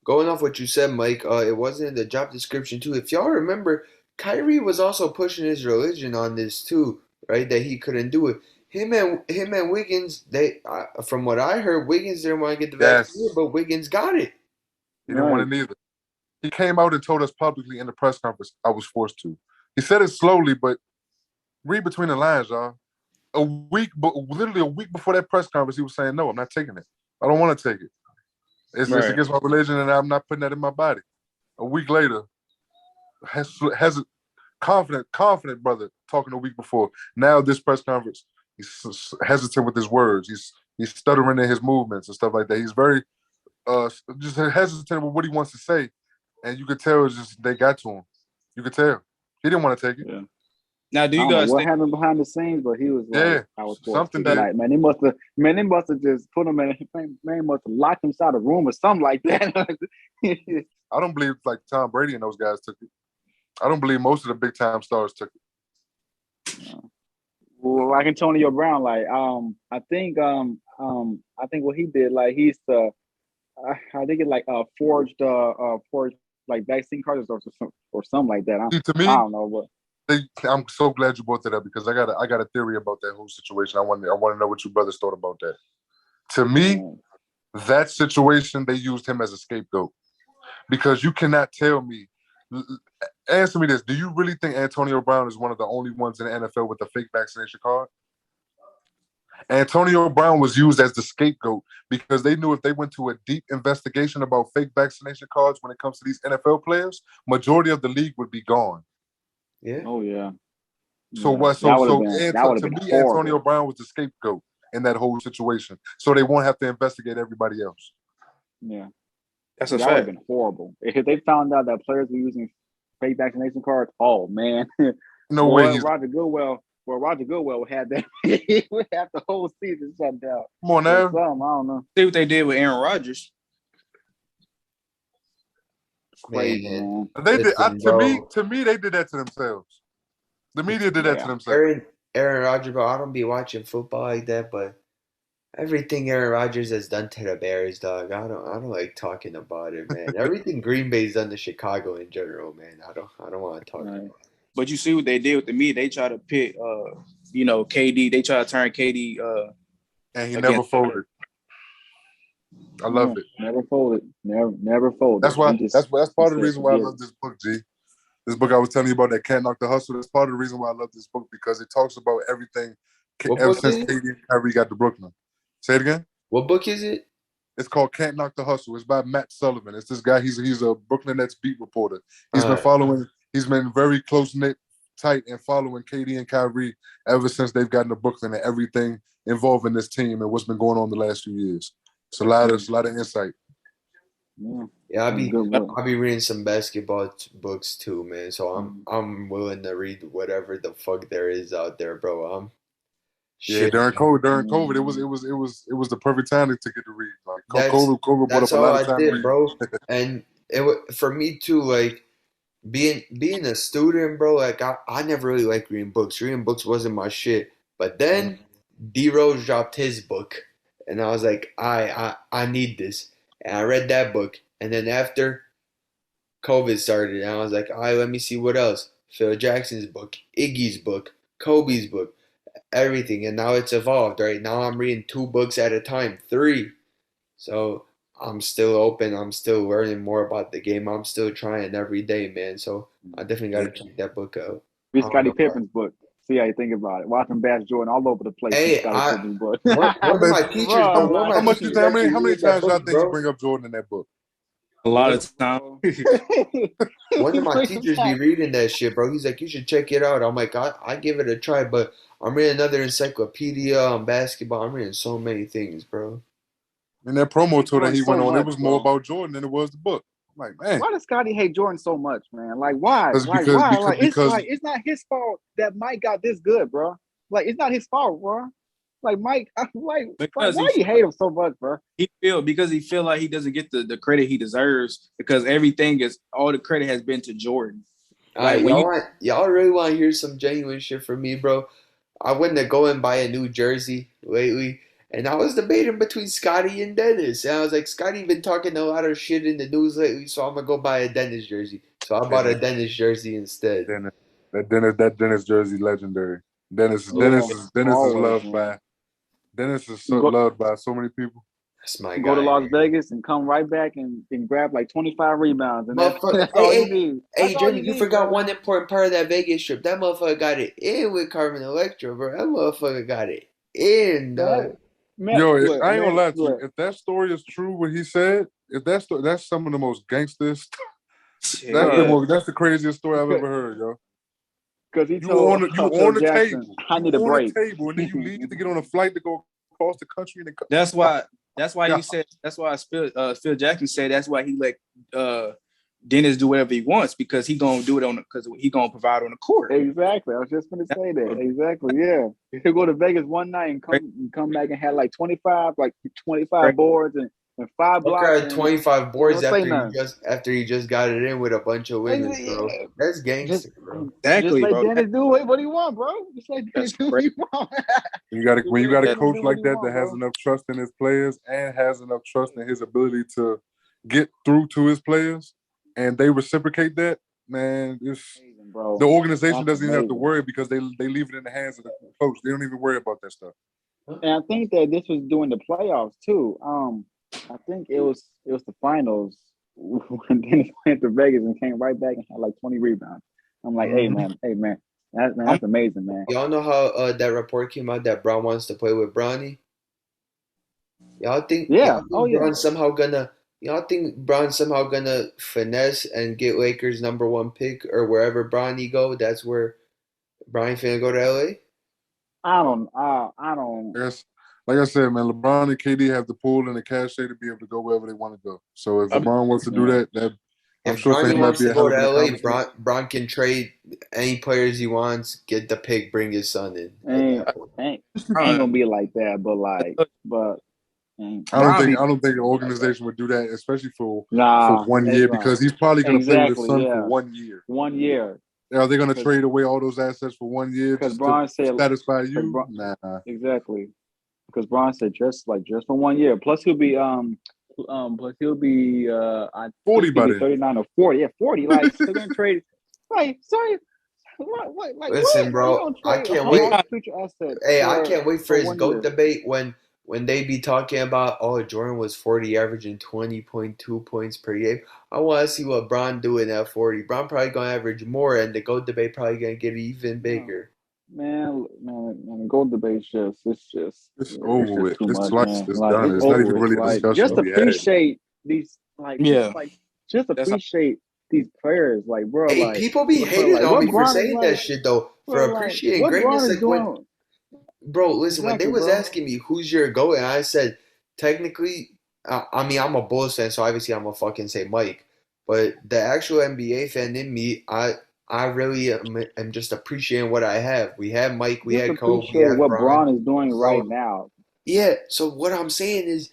Going off what you said, Mike, it wasn't in the job description too. If y'all remember, Kyrie was also pushing his religion on this too, right? That he couldn't do it. Him and Wiggins, they from what I heard, Wiggins didn't want to get the vaccine, but Wiggins got it.
He didn't want it neither. He came out and told us publicly in the press conference, I was forced to. He said it slowly, but read between the lines, y'all. Literally a week before that press conference, he was saying, no, I'm not taking it. I don't want to take it. It's against my religion, and I'm not putting that in my body. A week later, confident brother talking a week before. Now this press conference, he's hesitant with his words. He's stuttering in his movements and stuff like that. He's very just hesitant with what he wants to say. And you could tell it's just they got to him. You could tell. He didn't want to take it.
Yeah. Now, do you guys
what happened behind the scenes? But he was like, I was
something that
like, man, they must have just put him in. Man, must have locked him inside a room or something like that.
I don't believe like Tom Brady and those guys took it. I don't believe most of the big time stars took it.
Well, like Antonio Brown, like I think what he did, like I think it like forged like vaccine cards or something like that.
To me,
I don't know, but.
I'm so glad you brought that up because I got a theory about that whole situation. I want to know what you brothers thought about that. To me, that situation, they used him as a scapegoat because you cannot tell me. Answer me this: do you really think Antonio Brown is one of the only ones in the NFL with a fake vaccination card? Antonio Brown was used as the scapegoat because they knew if they went to a deep investigation about fake vaccination cards when it comes to these NFL players, majority of the league would be gone.
Yeah. Oh yeah.
So what? To me, Antonio Brown was the scapegoat in that whole situation. So they won't have to investigate everybody else.
Yeah,
that's a fact.
That would have been horrible if they found out that players were using fake vaccination cards. Oh man,
no way.
Roger Goodell would have that. He would have the whole season shut down.
Come on now.
I don't know.
See what they did with Aaron Rodgers.
Crazy, man.
They did to me they did that to themselves. The media did that to themselves.
Aaron Rodgers, bro, I don't be watching football like that, but everything Aaron Rodgers has done to the Bears, dog, I don't like talking about it, man. Everything Green Bay's done to Chicago in general, man. I don't want to talk about it.
But you see what they did with the media. They try to pit KD, they try to turn KD
and he never folded. I love it.
Never folded. Never folded.
That's why. That's part of the reason why I love this book, G. This book I was telling you about that Can't Knock the Hustle. That's part of the reason why I love this book because it talks about everything ever since KD and Kyrie got to Brooklyn. Say it again.
What book is it?
It's called Can't Knock the Hustle. It's by Matt Sullivan. It's this guy. He's a Brooklyn Nets beat reporter. He's been very close knit, tight, and following KD and Kyrie ever since they've gotten to Brooklyn and everything involving this team and what's been going on the last few years. It's a lot of insight.
Yeah, I'll be reading some basketball books too, man. So I'm willing to read whatever the fuck there is out there, bro.
During COVID, it was the perfect time to get to read. Like COVID
that's all I did, bro. And for me too, like being a student, bro. Like I never really liked reading books. Reading books wasn't my shit. But then D Rose dropped his book. And I was like, I need this. And I read that book. And then after COVID started, and I was like, all right, let me see what else. Phil Jackson's book, Iggy's book, Kobe's book, everything. And now it's evolved, right? Now I'm reading 2 books at a time, 3. So I'm still open. I'm still learning more about the game. I'm still trying every day, man. So I definitely got to check that book out.
Read
I don't
Scottie
know why.
Pippen's book. See how you think about it. Watching Bass Jordan all over the place in
Hey,
Scottie Pippen's book.
one of my teachers, bro, one of
How
my
much you
teachers
think?
actually
How many
read that
times y'all
book,
think he
bro.
bring up Jordan in that book?
A lot
One,
of time.
one of my teachers be reading that shit, bro. He's like, you should check it out. I'm like, I give it a try, but I'm reading another encyclopedia on basketball. I'm reading so many things, bro.
In that promo tour that
Jordan
he went
so
on, it
much,
was more
bro.
about Jordan than it was the book. I'm like, man,
Why does Scotty hate Jordan so much, man? Like, why?
that's
Like,
because
why?
because because
It's not his fault that Mike got this good, bro. Like, it's not his fault, bro. Like Mike,
Because
why you hate him so much, bro?
he feel like he doesn't get the credit he deserves because all the credit has been to Jordan.
All right,
Like when you
y'all really want to hear some genuine shit from me, bro? I went to go and buy a new jersey lately, and I was debating between Scotty and Dennis. And I was like, Scotty been talking a lot of shit in the news lately, so I'm gonna go buy a Dennis jersey. So I bought a Dennis jersey instead.
Dennis, that Dennis jersey legendary.
Yeah,
Dennis is
always,
loved
man.
by Dennis is so
Go
loved by so many people.
That's my
go to
guy,
Las
man.
Vegas and come right back and grab like 25 rebounds, and
Motherfucker,
that's all you
hey,
need.
hey,
That's all
Jeremy,
you
you
need,
forgot
bro.
one important part of that Vegas trip. That motherfucker got it in with Carmen Electra, bro. That motherfucker got it in, dog.
Yo,
Look,
I ain't gonna lie to you.
look,
If that story is true, what he said, if that story, that's some of the most gangsters.
yeah,
That's the craziest story I've ever heard, yo.
because he
You
told
on
Phil
the
Jackson,
table.
"I
You
need a
on the
break."
table, and then you leave to get on a flight to go across the country and
that's why
God.
Phil Jackson said that's why he let Dennis do whatever he wants because he gonna do it because he gonna provide on the court.
Exactly. I was just gonna say that. Exactly. Yeah. He'll go to Vegas one night and come back and have like 25 boards and 5
Fucker
blocks
had
and
25
he
boards
don't say nothing.
after he just got it in with a bunch of women, bro.
Yeah.
That's
Just
gangster, bro.
Exactly,
let
bro.
Dennis do what he want, bro. Just let Dennis
That's
do what
crazy.
he want.
When you got a
Let him
coach
do what
like
he
that
want,
that has
bro.
enough trust in his players and has enough trust in his ability to get through to his players, and they reciprocate that, man,
Amazing, bro.
the organization
That's
doesn't even have to
amazing.
worry because they leave it in the hands of the coach. They don't even worry about that stuff.
And I think that this was during the playoffs too. I think it was the finals when Dennis went to Vegas and came right back and had like 20 rebounds. I'm like, hey man, that's amazing, man.
Y'all know how that report came out that Brown wants to play with Bronny?
Yeah. Oh yeah.
Y'all think Brown's somehow gonna finesse and get Lakers #1 pick or wherever Bronny go? That's where Bronny finna go to LA?
I don't.
Yes, like I said, man, LeBron and KD have the pool and the cachet to be able to go wherever they want to go. So if LeBron wants to do that, I'm
If
sure for
Bronny
him that'd
wants
be
to
a hell
go
of
to
an
LA,
accomplishment.
Bron can trade any players he wants, get the pick, bring his son in.
Ain't gonna be like that, but
I don't think an organization would do that, especially for
nah,
1 year, because he's probably going to play with his
exactly,
son
yeah.
for 1 year.
1 year.
Are they going to trade away all those assets for 1 year just
Bron
to
said,
satisfy you? Nah.
Exactly. Because Bron said just for 1 year. Plus he'll be
40 by then.
39 or 40. Yeah, 40. Like they're gonna trade. Like sorry, what? Like
Listen,
what? You
bro,
gonna
I
trade
can't
all
wait.
the future assets
Hey, I can't wait for his
1
GOAT
year?
debate when they be talking about, oh, Jordan was 40, averaging 20.2 points per game. I want to see what Bron doing at 40. Bron probably gonna average more, and the GOAT debate probably gonna get even bigger.
Man, gold debate
It's over with.
too
It's
much,
sliced.
man.
It's
Like
done.
it's
It's not
over
even
with.
really a
Like
discussion
just
to be had.
appreciate these
Yeah.
just
That's
appreciate these players. Like bro,
Hey, people be hating on
what
me for
Bron is
saying that
like,
shit though, for
bro, like
appreciating
what Bron
greatness.
is
Like when,
doing.
bro, listen, when they
Exactly,
was
bro.
asking me who's your GOAT, and I said technically, I mean I'm a Bulls fan, so obviously I'm gonna fucking say Mike. But the actual NBA fan in me, I really am just appreciating what I have. We have Mike, we
Just
had Kobe, we
appreciate
have
what
Bron.
Bron is doing right
So
now.
yeah, so what I'm saying is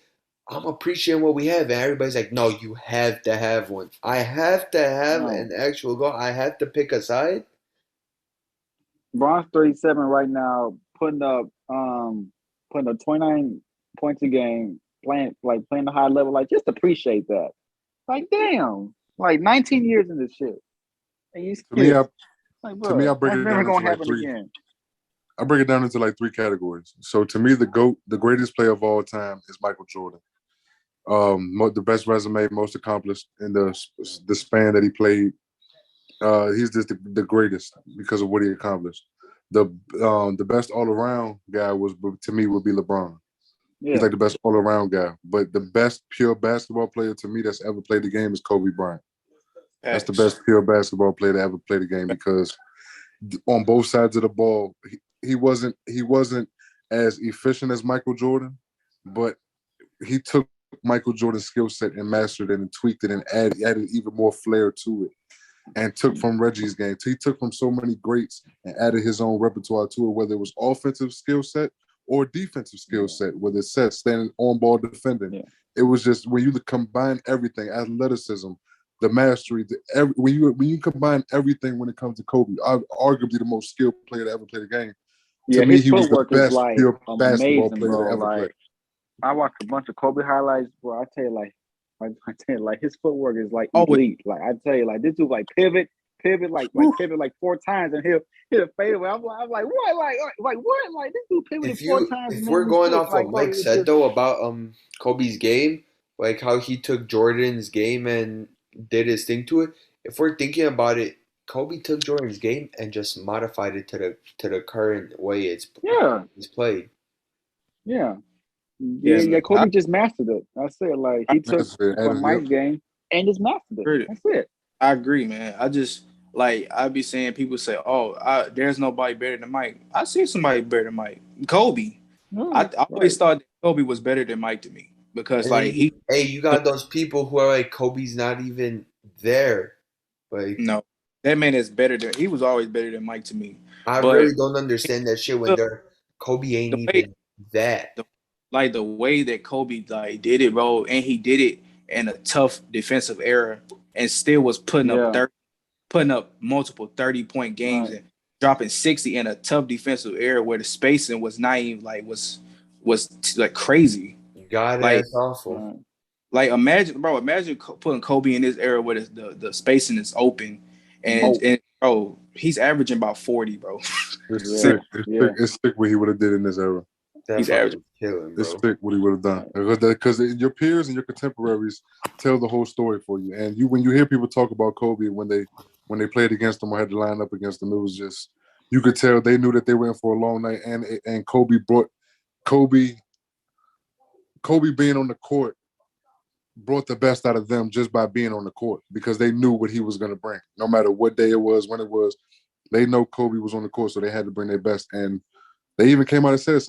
I'm appreciating what we have, and everybody's like, no, you have to have one. I have to have
No.
an actual GOAT. I have to pick a side.
Bron's 37 right now, putting up 29 points a game, playing the high level. Like just appreciate that. Like damn, like 19 years in this shit, and you still like, bro,
I break
that's
it
never
down into
gonna
like
happen
three.
again.
I break it down into like 3 categories. So to me, the GOAT, the greatest player of all time, is Michael Jordan. The best resume, most accomplished in the span that he played. He's just the greatest because of what he accomplished. The best all around guy to me would be LeBron. Yeah. He's like the best all around guy. But the best pure basketball player to me that's ever played the game is Kobe Bryant. That's the best pure basketball player to ever play the game because on both sides of the ball, he wasn't as efficient as Michael Jordan, but he took Michael Jordan's skill set and mastered it and tweaked it and added even more flair to it. And took from Reggie's game. He took from so many greats and added his own repertoire to it, whether it was offensive skill set or defensive skill set, whether it's standing on ball defending. Yeah. It was just when you combine everything, athleticism, the mastery, when you combine everything when it comes to Kobe, arguably the most skilled player to ever play the game.
Yeah,
to me, he was the best pure basketball player to ever play.
I watched a bunch of Kobe highlights, bro. I tell you, his footwork is like elite. Like I tell you, like this dude like pivot pivot like 4 times and he'll hit a fadeaway. I'm like what? Like what? Like this dude pivoted 4 times.
If we're going off what Mike said though about Kobe's game, like how he took Jordan's game and did his thing to it. If we're thinking about it, Kobe took Jordan's game and just modified it to the current way it's played.
Yeah. Kobe just mastered it. I said, like, he took from Mike's game and just mastered it. That's it.
I agree, man. I just, like, I be saying, people say, oh, there's nobody better than Mike. I see somebody better than Mike. Kobe. I always thought that Kobe was better than Mike to me because,
you got those people who are like, Kobe's not even there. Like,
no, that man is better than, he was always better than Mike to me.
I really don't understand that shit when Kobe ain't even that.
Like the way that Kobe did it, bro, and he did it in a tough defensive era, and still was putting up multiple 30-point games and dropping 60 in a tough defensive era where the spacing was not even was crazy.
God, that's awful.
Like imagine putting Kobe in this era where the spacing is open, and bro, he's averaging about 40, bro.
It's sick what he would have did in this era.
He's averaging.
It's sick what he would have done because your peers and your contemporaries tell the whole story for you. And when you hear people talk about Kobe when they played against him or had to line up against him, it was just you could tell they knew that they were in for a long night. And Kobe being on the court brought the best out of them just by being on the court because they knew what he was going to bring. No matter what day it was, when it was, they know Kobe was on the court, so they had to bring their best. And they even came out and said,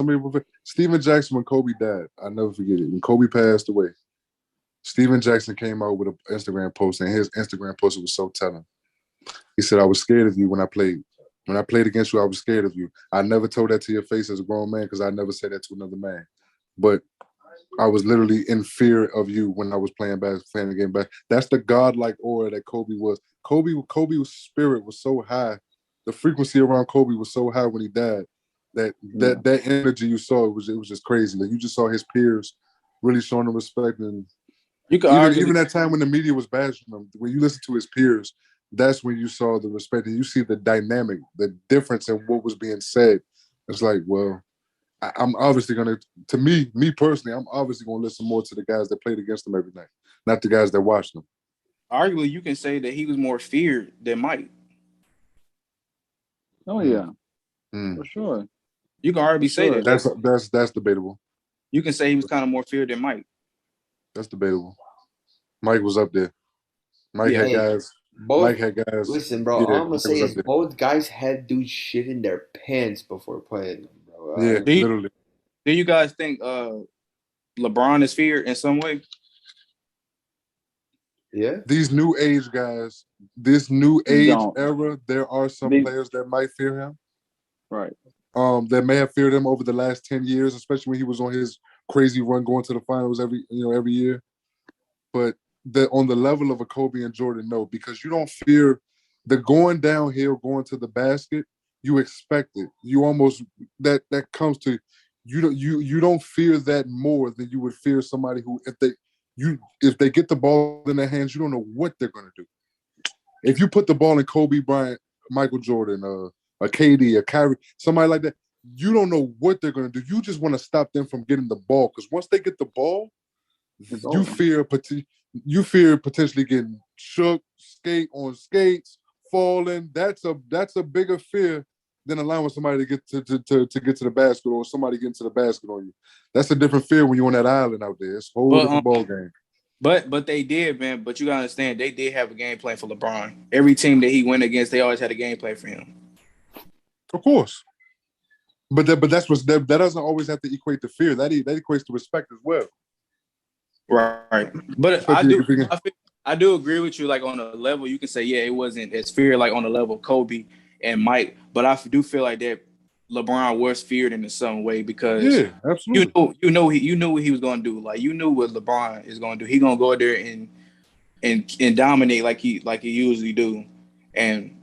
Stephen Jackson, when Kobe died, I'll never forget it. When Kobe passed away, Stephen Jackson came out with an Instagram post, and his Instagram post was so telling. He said, I was scared of you when I played. When I played against you, I was scared of you. I never told that to your face as a grown man because I never said that to another man. But I was literally in fear of you when I was playing the game back. That's the godlike aura that Kobe was. Kobe's spirit was so high. The frequency around Kobe was so high when he died. That energy you saw, it was just crazy. Like you just saw his peers really showing him respect, and you could even that time when the media was bashing him, when you listen to his peers, that's when you saw the respect and you see the dynamic, the difference in what was being said. It's like, well, I'm obviously me personally, I'm obviously gonna listen more to the guys that played against him every night, not the guys that watched him.
Arguably, you can say that he was more feared than Mike.
Oh yeah, for sure.
You can already say that.
That's debatable.
You can say he was kind of more feared than Mike.
That's debatable. Mike was up there. Mike had guys.
Listen, bro. All I'm gonna say is both guys had dudes shit in their pants before playing them, bro.
Literally.
Do you guys think LeBron is feared in some way?
Yeah.
These new age guys, this new age era, there are some players that might fear him.
Right.
That may have feared him over the last 10 years, especially when he was on his crazy run going to the finals every year. But on the level of a Kobe and Jordan, no, because you don't fear the going downhill, going to the basket. You expect it. You almost that comes to you don't fear that more than you would fear somebody who if they get the ball in their hands, you don't know what they're gonna do. If you put the ball in Kobe Bryant, Michael Jordan, a KD, a Kyrie, somebody like that, you don't know what they're going to do. You just want to stop them from getting the ball because once they get the ball, you fear potentially getting shook, skate on skates, falling. That's a bigger fear than allowing somebody to get to get to the basket or somebody getting to the basket on you. That's a different fear when you're on that island out there. It's a whole different ball game.
But they did, man. But you gotta understand, they did have a game plan for LeBron. Every team that he went against, they always had a game plan for him.
Of course. But that doesn't always have to equate to fear. That equates to respect as well.
Right. But I do agree with you. Like on a level, you can say, yeah, it wasn't as fear like on the level of Kobe and Mike. But I do feel like that LeBron was feared in some way because
absolutely.
you know what he was going to do. Like you knew what LeBron is going to do. He going to go there and dominate like he usually do, and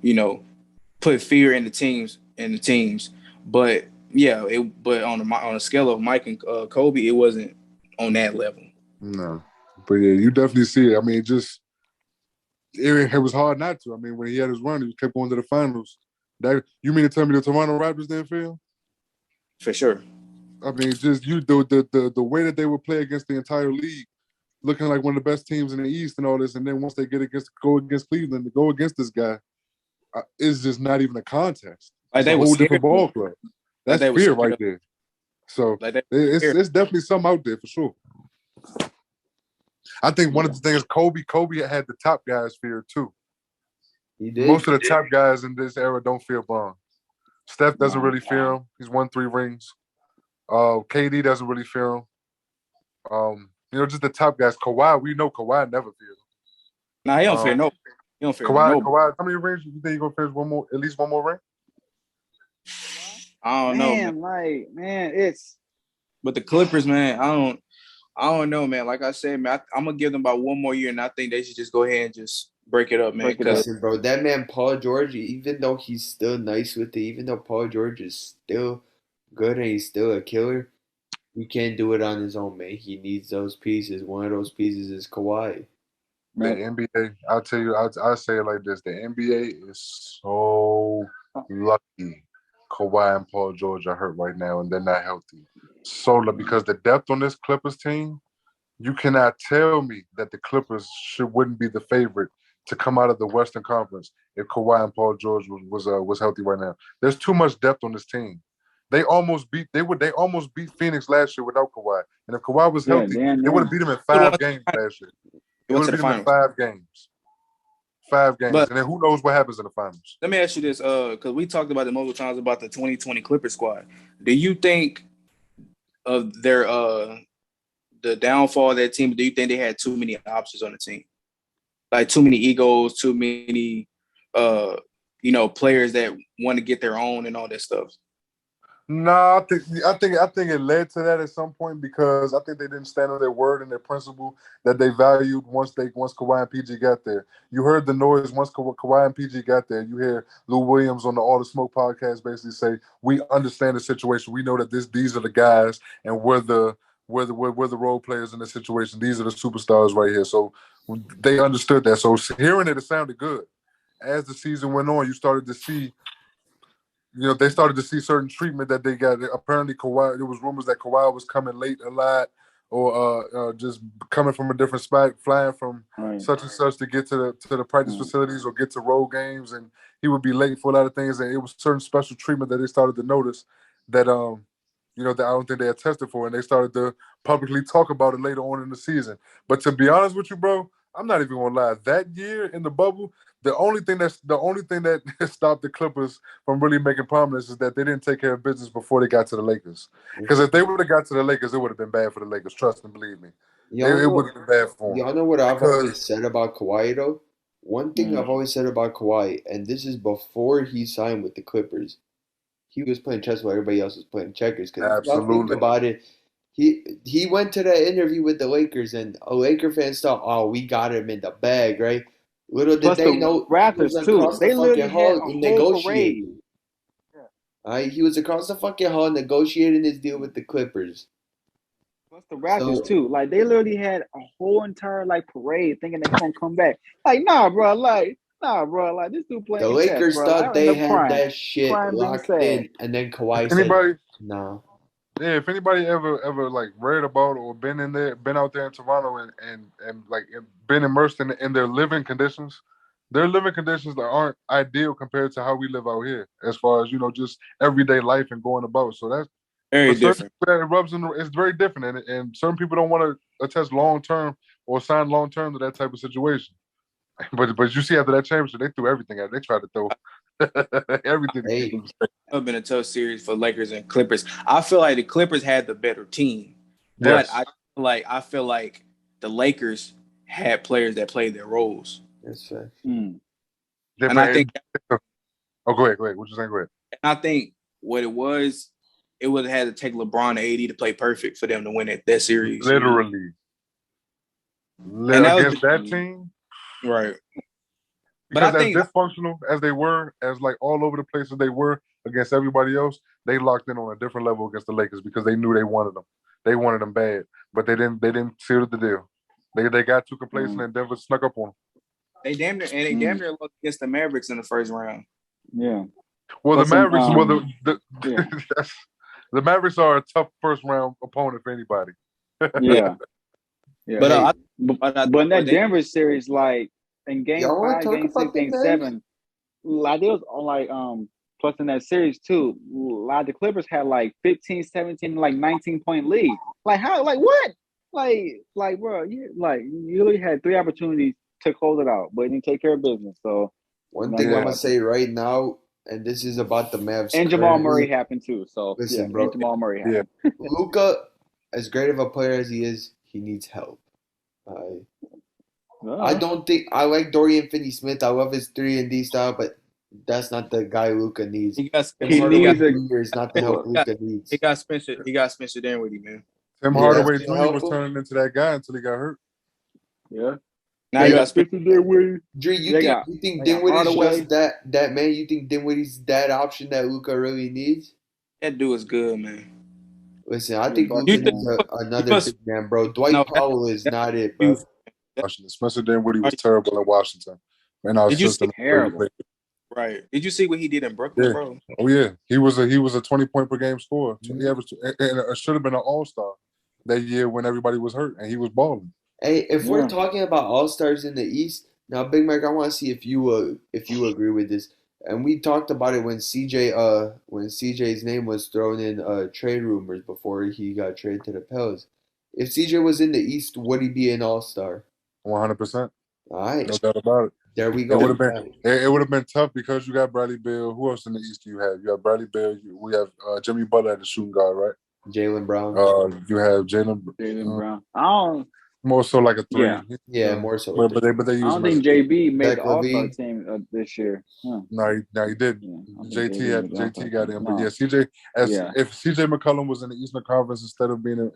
put fear in the teams. But yeah, but on a scale of Mike and Kobe, it wasn't on that level.
No, but yeah, you definitely see it. I mean, it was hard not to. I mean, when he had his run, he kept going to the finals. You mean to tell me the Toronto Raptors didn't fail?
For sure.
I mean, just the way that they would play against the entire league, looking like one of the best teams in the East and all this, and then once they go against Cleveland, to go against this guy, it's just not even a contest. It's a whole different ball club. That's fear right there. So it's definitely something out there for sure. I think one of the things Kobe had the top guys fear too.
He did.
Most of the top guys in this era don't fear Bron. Steph doesn't really fear him. He's won 3 rings. KD doesn't really fear him. Just the top guys. Kawhi, we know Kawhi never fears him.
Nah, he don't fear no. He don't fear
Kawhi, how many rings do you think he's gonna finish at least one more ring?
I don't know.
Man, it's.
But the Clippers, man, I don't know, man. Like I said, man, I'm gonna give them about one more year, and I think they should just go ahead and just break it up, man.
Listen, bro, that man Paul George, even though he's still nice with it, even though Paul George is still good and he's still a killer, he can't do it on his own, man. He needs those pieces. One of those pieces is Kawhi.
The NBA, I'll tell you, I'll say it like this: the NBA is so lucky. Kawhi and Paul George are hurt right now, and they're not healthy. Because the depth on this Clippers team, you cannot tell me that the Clippers wouldn't be the favorite to come out of the Western Conference if Kawhi and Paul George was healthy right now. There's too much depth on this team. They almost beat Phoenix last year without Kawhi, and if Kawhi was healthy, they would have beat them in 5 games last year. They would have beat them in 5 games. 5 games, and then who knows what happens in the finals.
Let me ask you this, because we talked about it multiple times about the 2020 Clippers squad. Do you think of their the downfall of that team? Do you think they had too many options on the team, like too many egos, too many players that want to get their own and all that stuff?
No, I think it led to that at some point because I think they didn't stand on their word and their principle that they valued once Kawhi and PG got there. You heard the noise once Kawhi and PG got there. You hear Lou Williams on the All the Smoke podcast basically say, "We understand the situation. We know that these are the guys, and we're the role players in this situation. These are the superstars right here." So they understood that. So hearing it sounded good. As the season went on, you started to see. They started to see certain treatment that they got. Apparently, Kawhi. There was rumors that Kawhi was coming late a lot, or just coming from a different spot, flying from such and such to get to the practice facilities or get to road games, and he would be late for a lot of things. And it was certain special treatment that they started to notice that that I don't think they had tested for, and they started to publicly talk about it later on in the season. But to be honest with you, bro, I'm not even gonna lie. That year in the bubble, the only thing that stopped the Clippers from really making prominence is that they didn't take care of business before they got to the Lakers. Because if they would have got to the Lakers, it would have been bad for the Lakers. Trust and believe me. It would have been bad for them.
Y'all know what I've always said about Kawhi, though? One thing I've always said about Kawhi, and this is before he signed with the Clippers, he was playing chess while everybody else was playing checkers. Because if you think about it, he went to that interview with the Lakers, and a Laker fans thought, "Oh, we got him in the bag, right?" Little did they know,
Raptors too. They literally had a whole parade.
He was across the fucking hall negotiating his deal with the Clippers.
Plus the Raptors too. Like they literally had a whole entire parade, thinking they're gonna come back. Nah, bro. This dude playing.
The Lakers thought they had that shit locked in, and then Kawhi said, "No."
Yeah, if anybody ever like read about or been out there in Toronto and like been immersed in their living conditions, their living conditions aren't ideal compared to how we live out here, as far as just everyday life and going about. So that's for
Very
certain
different.
people that it rubs in. It's very different, and certain people don't want to attach long term or sign long term to that type of situation. But you see after that championship, they threw everything at it. They tried to throw everything to keep
Hey,
them safe.
It's been a tough series for Lakers and Clippers. I feel like the Clippers had the better team, but
Yes.
I feel like the Lakers had players that played their roles.
that's fact.
And I
Different.
think
Oh, go ahead. What you saying? Go ahead.
I think what it was, it would have had to take LeBron and AD to play perfect for them to win that series.
Literally.
And that was
Against that team,
right. But
because
I
as
think
dysfunctional as they were, as like all over the place as they were against everybody else, they locked in on a different level against the Lakers because they knew they wanted them. They wanted them bad, but they didn't seal the deal. They got too complacent and Denver snuck up on them.
they damn near lost against the Mavericks in the first round.
Yeah.
Well, the Mavericks.
Yeah.
The Mavericks are a tough first round opponent for anybody.
Yeah. Yeah.
But
But in that Denver series, like in game
Y'all want
5,
to talk
game 6,
about the
game
Mavs?
7, like they was on like plus in that series too, like the Clippers had like 15, 17, like 19-point lead. Like how? Like what? Like bro, you really had 3 opportunities to close it out, but you didn't take care of business. So
One
that's
thing
what
I'm gonna
happened.
say right now, and this is about the Mavs.
And Jamal Murray
currently.
happened too. So
Listen,
yeah,
bro.
and Jamal Murray
Yeah.
happened.
Luka, as great of a player as he is, he needs help. I don't think I like Dorian Finney-Smith. I love his 3-and-D style, but that's not the guy Luka needs.
he got
Tim
He
Hardaway
needs a
Jr. is not the help Luka needs.
he got Spencer Dinwiddie, man.
Tim
Yeah,
Hardaway
that's
Jr.
gonna
was
help him.
turning into that guy until he got hurt.
yeah.
Now
They
he
got
got Spencer.
Spencer Dinwiddie.
Dre,
They got
Dinwiddie's
Hardaway.
just that man? You think Dinwiddie's that option that Luka really needs?
That dude is good, man.
Listen, I
Yeah,
think
Bucks,
Luka
man.
needs another big man, bro. Dwight
No,
Powell is not it, bro.
you-
Washington. Spencer Dinwiddie was terrible in Washington. And our
Did you
system.
Terrible.
Right. Did you see what he did in Brooklyn,
Yeah.
bro?
Oh yeah, he was a 20-point per game scorer. He averaged, and it should have been an All-Star that year when everybody was hurt and he was balling.
Hey, if we're
Yeah.
talking about all stars in the East, now Big Mike, I want to see if you agree with this. And we talked about it when CJ's name was thrown in trade rumors before he got traded to the Pels. If CJ was in the East, would he be an all star?
100%.
All right,
No doubt about it.
there we
It
go.
would have been tough because you got Bradley Beal. Who else in the East do you have? You have Bradley Beal. We have Jimmy Butler at the shooting guard, right?
Jaylen Brown.
You have Jaylen
Brown. I don't.
more so like a 3.
Yeah, more so.
But they use
I don't
him as
think
a
JB made
Zach
the All-Star
LaVine.
team this year. Huh.
No, he did.
Yeah, I think
JT got him, but
No.
yeah, CJ.
Yeah.
If CJ McCollum was in the Eastern Conference instead of being in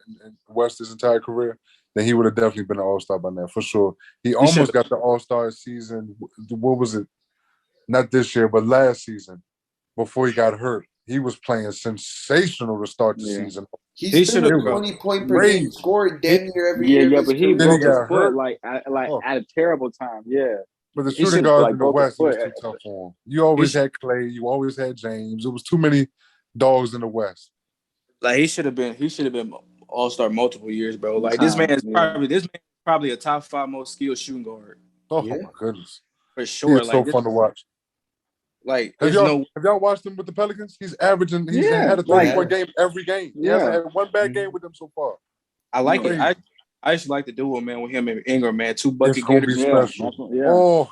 West his entire career, then he would have definitely been an All-Star by now for sure. He almost got the All-Star season. What was it? Not this year, but last season before he got hurt. He was playing sensational to start the season.
He's been a
should've-
20-point per game scorer damn near every
Yeah,
year.
yeah,
of his
but he
career.
broke
he
his
got
foot
hurt.
like at a terrible time. Yeah.
But the
He
shooting
should've,
guards
like,
in the
broke his
West, it was
foot.
too tough for him. You always had Clay. You always had James. It was too many dogs in the West.
Like he should have been All-Star multiple years, bro. Like this man is probably a top 5 most skilled shooting guard.
Oh
Yeah.
my goodness.
For sure.
It's so fun to watch.
Like
Have
there's
y'all watched him with the Pelicans? He's averaging. He's
Yeah,
had a 30-point game every game. He hasn't had one bad game with them so far.
I like it.
Crazy.
I actually like the duo, man, with him and Ingram, man. 2
It's
bucket
gonna be
getters.
special.
Yeah.
Oh,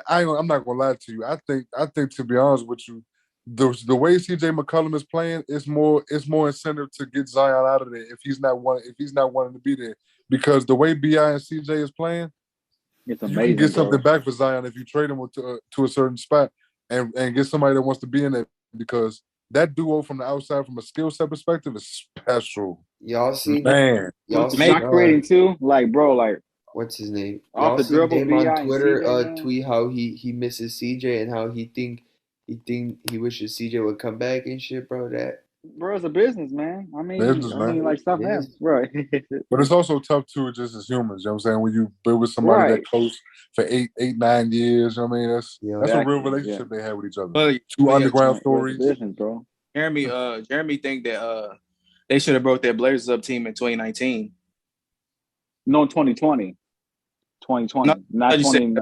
I'm not gonna lie to you. I think to be honest with you, the way CJ McCollum is playing, it's more incentive to get Zion out of there if he's not wanting to be there. Because the way BI and CJ is playing,
It's
you
amazing.
can get something back for Zion if you trade him to a certain spot and get somebody that wants to be in it, because that duo from the outside, from a skill set perspective, is special.
Y'all seen
Man.
Y'all
Shot creating too, like bro, like
what's his name?
Off
Y'all
the
seen
dribble,
Dame
BI
on
and
Twitter
CJ, man?
tweet how he misses CJ and how he wishes CJ would come back and shit, bro. That
bro, it's a business, man. I mean, like stuff
It
happens,
is.
right?
But it's also tough too, just as humans. You know what I'm saying? When you build with somebody that close for 9 years, you know what I mean? That's a real relationship they have with each other.
But
2 underground
It's a
stories.
business, bro.
Jeremy think that They should have brought their Blazers up team in 2019.
No, 2020. 2020.
No,
not 20.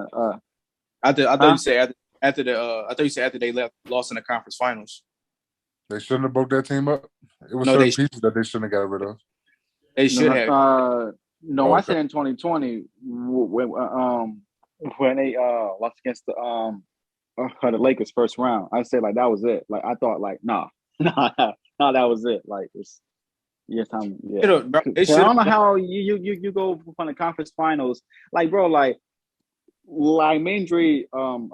I thought you said after they lost in the conference finals.
They shouldn't have broke that team up. It was certain pieces that they shouldn't have got rid of.
They should have.
No, I said in 2020 when they lost against the Lakers first round. I said like that was it. Like I thought like nah, that was it. Like it's time. Yeah. I don't know how you go from the conference finals. Like bro, like Mandry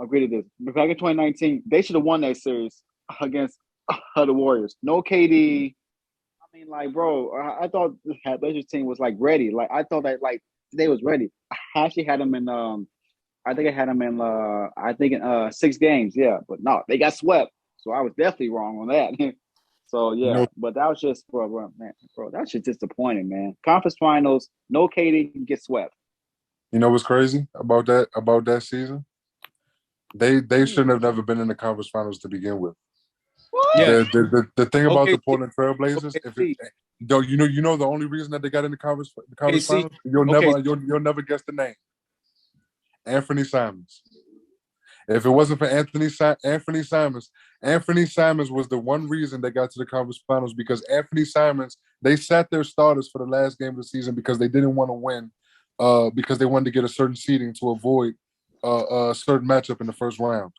agreed to this. Back in 2019, they should have won that series against the Warriors. No KD. I mean, like, bro, I thought that Blazers team was like ready. Like, I thought that like they was ready. I actually had them in. I think I had them in. 6 games. Yeah, but no, they got swept. So I was definitely wrong on that. So yeah, but that was just bro, that's just disappointing, man. Conference finals, no KD, get swept.
You know what's crazy about that season? They shouldn't have never been in the conference finals to begin with.
What? Yeah.
The thing about the Portland Trailblazers, you know the only reason that they got in the conference finals, you'll never guess the name. Anthony Simons. If it wasn't for Anthony Simons was the one reason they got to the conference finals, because Anthony Simons, they sat their starters for the last game of the season because they didn't want to win, because they wanted to get a certain seeding to avoid a certain matchup in the first round.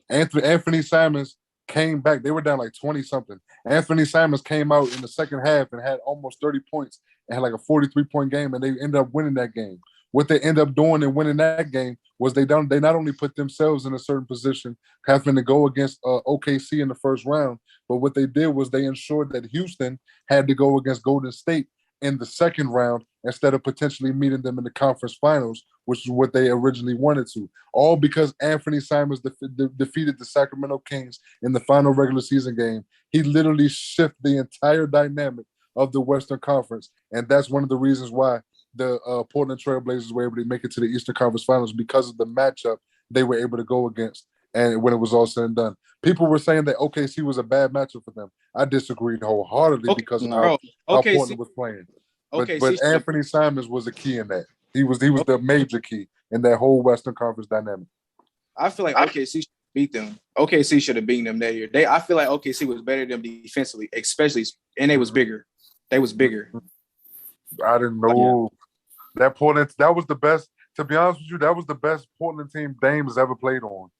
Anthony Simons came back. They were down like 20-something. Anthony Simons came out in the second half and had almost 30 points and had like a 43-point game, and they ended up winning that game. What they end up doing and winning that game was they not only put themselves in a certain position, having to go against OKC in the first round, but what they did was they ensured that Houston had to go against Golden State in the second round instead of potentially meeting them in the conference finals, which is what they originally wanted to. All because Anthony Simons defeated the Sacramento Kings in the final regular season game. He literally shifted the entire dynamic of the Western Conference, and that's one of the reasons why the Portland Trailblazers were able to make it to the Eastern Conference Finals, because of the matchup they were able to go against. And when it was all said and done, people were saying that OKC was a bad matchup for them. I disagreed wholeheartedly because of how Portland was playing. But Anthony Simons was a key in that. He was the major key in that whole Western Conference dynamic.
I feel like OKC should beat them. OKC should have beaten them that year. I feel like OKC was better than them defensively, especially, and they was bigger. They was bigger.
I didn't know that Portland. That was the best. To be honest with you, that was the best Portland team Dame has ever played on.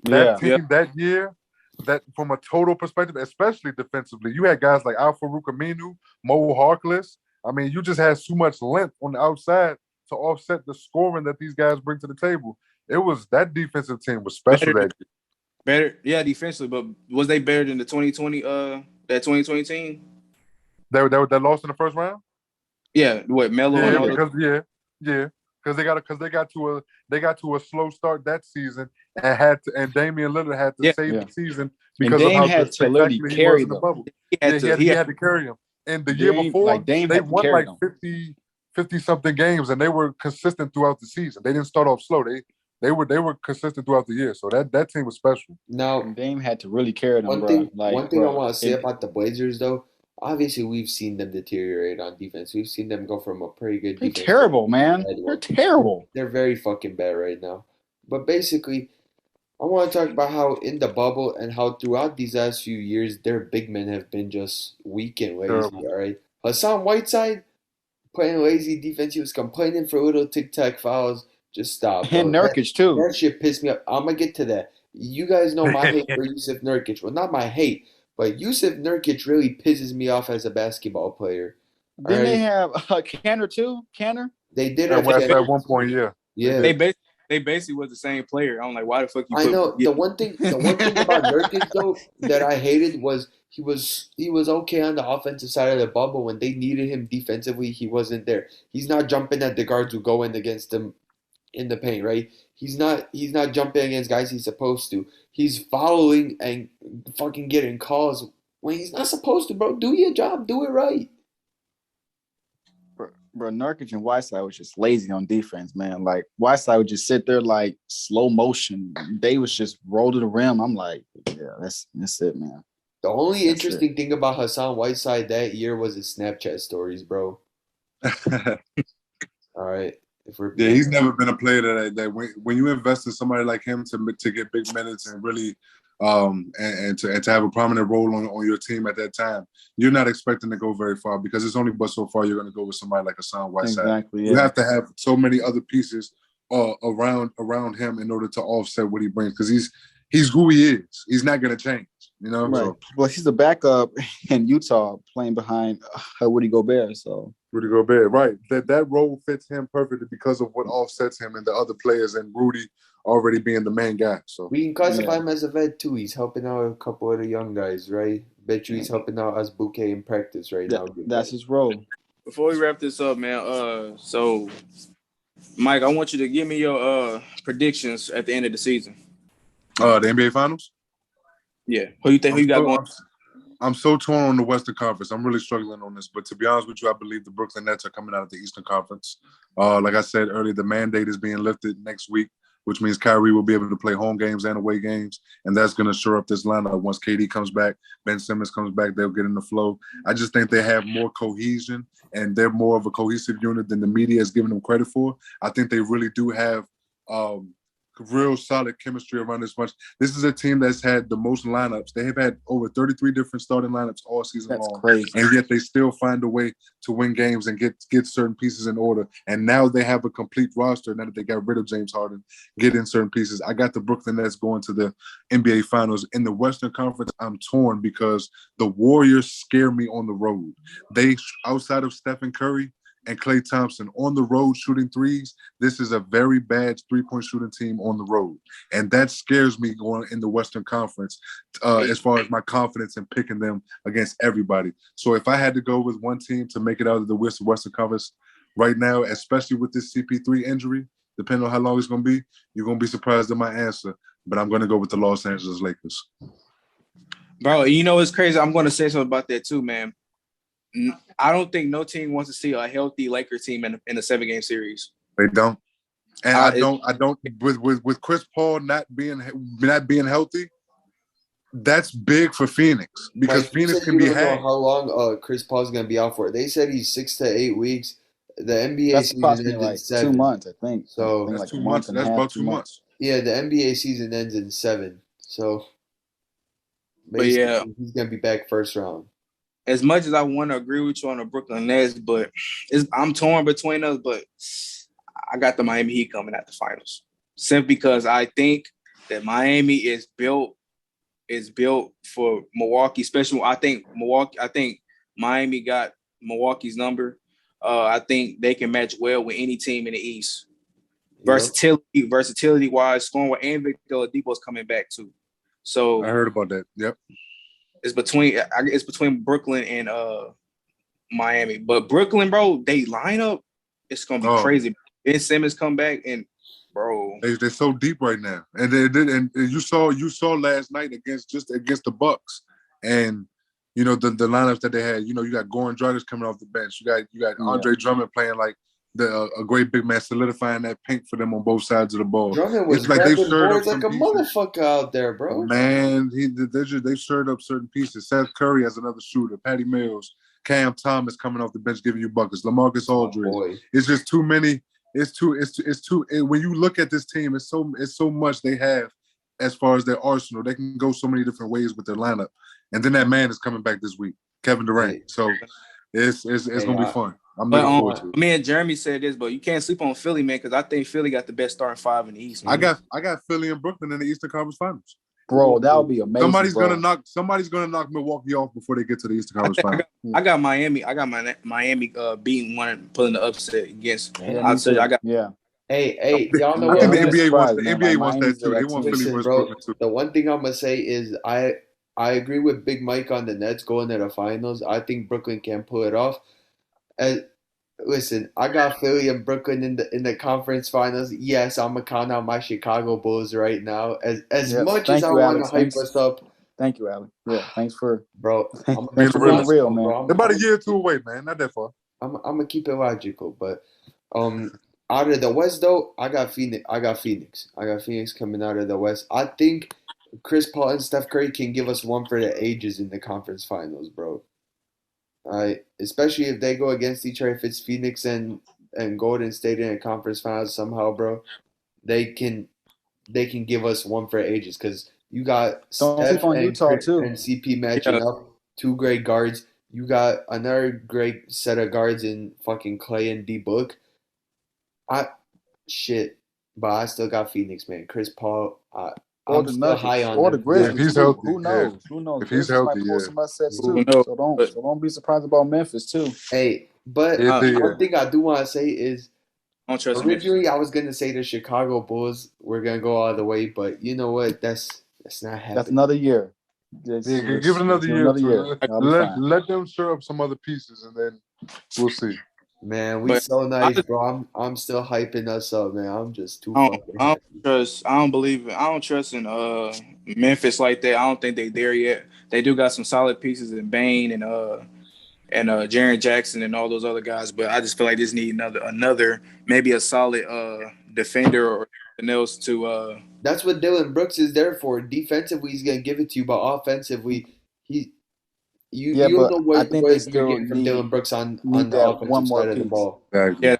That team that year, that from a total perspective, especially defensively, you had guys like Al-Farouq Aminu, Mo Harkless. I mean, you just had too much length on the outside to offset the scoring that these guys bring to the table. It was that defensive team was special that year.
Better, yeah, defensively, but was they better than the 2020 that 2020 team?
That lost in the first round?
Yeah, what Melo?
Because they got to a slow start that season and Damian Lillard had to save the season because of how
had to literally carry them.
He had to carry them. And the year before, they won like 50 something games, and they were consistent throughout the season. They didn't start off slow. They were consistent throughout the year. So that team was special.
Now
Dame had to really carry them.
One thing I want to say about the Blazers, though. Obviously, we've seen them deteriorate on defense. We've seen them go from a pretty good defense.
They're terrible, man. They're terrible.
They're very fucking bad right now. But basically, I want to talk about how in the bubble and how throughout these last few years, their big men have been just weak and lazy, all right? Hassan Whiteside, playing lazy defense. He was complaining for little tic-tac fouls. Just stop. Bro.
And Nurkic, too.
That shit pissed me off. I'm going to get to that. You guys know my hate for Jusuf Nurkic. Well, not my hate. But Jusuf Nurkic really pisses me off as a basketball player.
Didn't they have Kanter too? Kanter?
They did
at one point, yeah.
Yeah.
They basically was the same player. I'm like, why the fuck you?
I know the one thing about Nurkic though that I hated was he was okay on the offensive side of the bubble. When they needed him defensively, he wasn't there. He's not jumping at the guards who go in against him in the paint, right? He's not jumping against guys he's supposed to. He's fouling and fucking getting calls when he's not supposed to, bro. Do your job. Do it right.
Bro, Nurkic and Whiteside was just lazy on defense, man. Like, Whiteside would just sit there like slow motion. They was just roll to the rim. I'm like, yeah, that's it, man.
The only interesting thing about Hassan Whiteside that year was his Snapchat stories, bro. All right.
Yeah, he's never been a player that when you invest in somebody like him to get big minutes and really and to have a prominent role on your team at that time, you're not expecting to go very far because it's only but so far you're going to go with somebody like Hassan Whiteside.
Exactly. Yeah.
You have to have so many other pieces around him in order to offset what he brings because he's who he is. He's not going to change. You know,
right? So, well, he's the backup in Utah playing behind Rudy Gobert. So
Rudy Gobert, right? That role fits him perfectly because of what offsets him and the other players, and Rudy already being the main guy. So
we can classify him as a vet too. He's helping out a couple of the young guys, right? Bet you he's helping out us Bouquet in practice right now.
That's his role.
Before we wrap this up, man. So Mike, I want you to give me your predictions at the end of the season.
The NBA Finals.
Yeah. Who you think? Who you got going?
I'm so torn on the Western Conference. I'm really struggling on this. But to be honest with you, I believe the Brooklyn Nets are coming out of the Eastern Conference. Like I said earlier, the mandate is being lifted next week, which means Kyrie will be able to play home games and away games. And that's going to shore up this lineup. Once KD comes back, Ben Simmons comes back, they'll get in the flow. I just think they have more cohesion and they're more of a cohesive unit than the media is giving them credit for. I think they really do have real solid chemistry around this bunch. This is a team that's had the most lineups. They have had over 33 different starting lineups all season long.
Crazy.
And yet they still find a way to win games and get certain pieces in order. And now they have a complete roster now that they got rid of James Harden, get in certain pieces. I got the Brooklyn Nets going to the NBA Finals. In the Western Conference, I'm torn because the Warriors scare me on the road. They, outside of Stephen Curry and Klay Thompson on the road shooting threes, this is a very bad three-point shooting team on the road. And that scares me going in the Western Conference as far as my confidence in picking them against everybody. So if I had to go with one team to make it out of the Western Conference right now, especially with this CP3 injury, depending on how long it's going to be, you're going to be surprised at my answer. But I'm going to go with the Los Angeles Lakers.
Bro, you know what's crazy? I'm going to say something about that too, man. I don't think no team wants to see a healthy Lakers team in a 7-game series.
They don't, and I don't. With Chris Paul not being healthy, that's big for Phoenix because Phoenix can be had.
How long Chris Paul's going to be out for? They said he's 6 to 8 weeks. The NBA season ends in 7.
2 months, I think.
So
that's like 2 months. That's about 2 months.
Yeah, the NBA season ends in 7. So,
but yeah,
he's going to be back first round.
As much as I want to agree with you on the Brooklyn Nets, but I'm torn between us, but I got the Miami Heat coming at the finals. Simply because I think that Miami is built for Milwaukee, especially I think Miami got Milwaukee's number. I think they can match well with any team in the East. Yep. Versatility wise, scoring and Victor Oladipo's coming back too. So
I heard about that. Yep.
It's between Brooklyn and Miami. But Brooklyn, bro, they line up. It's gonna be crazy. Ben Simmons come back and bro.
They're so deep right now. And you saw last night against the Bucks. And you know the lineups that they had. You know, you got Goran Dragic coming off the bench. You got Andre Drummond playing like a great big man, solidifying that paint for them on both sides of the ball.
Drummond was like they've stirred up like a motherfucker out there, bro.
Man, they've stirred up certain pieces. Seth Curry has another shooter. Patty Mills, Cam Thomas coming off the bench giving you buckets. LaMarcus Aldridge. It's just too many. It's too. When you look at this team, it's so much they have as far as their arsenal. They can go so many different ways with their lineup. And then that man is coming back this week, Kevin Durant. So it's gonna be fun. I'm looking forward to it.
Me and Jeremy said this, but you can't sleep on Philly, man, because I think Philly got the best starting 5 in the East. Man.
I got Philly and Brooklyn in the Eastern Conference Finals.
Bro, that would be amazing.
Somebody's gonna knock Milwaukee off before they get to the Eastern Conference Finals.
I got Miami. I got Miami beating one and pulling the upset against.
Hey,
y'all know
I
what?
think the NBA wants that too. They want Philly versus Brooklyn too.
The one thing I'm gonna say is I agree with Big Mike on the Nets going to the finals. I think Brooklyn can pull it off. Listen, I got Philly and Brooklyn in the conference finals. Yes, I'm gonna count out my Chicago Bulls right now. As much as I want to hype us up.
Thank you, Alec. Yeah, thanks for
I'm
being real, man.
They're about a year or two away, man. Not that far.
I'm gonna keep it logical, but out of the West though, I got Phoenix. I got Phoenix coming out of the West. I think Chris Paul and Steph Curry can give us one for the ages in the conference finals, bro. Especially if they go against each other. If it's Phoenix and Golden State in a conference finals somehow, bro, they can give us one for ages because you got
Don't sleep
Steph
on
and
Utah too.
CP matching up, two great guards. You got another great set of guards in fucking Clay and D Book. But I still got Phoenix, man. Chris Paul,
Or
I'm
the
still high
Nuggets,
on
or the
them.
Yeah, if
Grizzlies
he's
too.
healthy,
Who knows? Who knows?
If he's
Grizzlies might
healthy,
pull
yeah.
some upsets
Who
too.
knows?
So don't be surprised about Memphis too.
Hey, but
Yeah,
one thing I do want to say is
I don't trust him.
originally I was gonna say the Chicago Bulls were gonna go all the way, but you know what? That's not happening.
That's another year.
give it another year.
Another year.
Let them stir up some other pieces, and then we'll see.
Man, we
But
so nice, bro. I'm still hyping us up, man. I'm just too
I
fucking
don't
happy.
trust. I don't believe it. I don't trust in Memphis like that. I don't think they there yet. They do got some solid pieces in Bane and Jaren Jackson and all those other guys, but I just feel like this need another maybe a solid defender or something else to.
That's what Dylan Brooks is there for. Defensively, he's gonna give it to you, but offensively, you don't know
I
what
think
you're
they still
getting from Dylan Brooks on
need
the
that
offensive
one more
side of the
piece.
ball.
Exactly.
Yeah,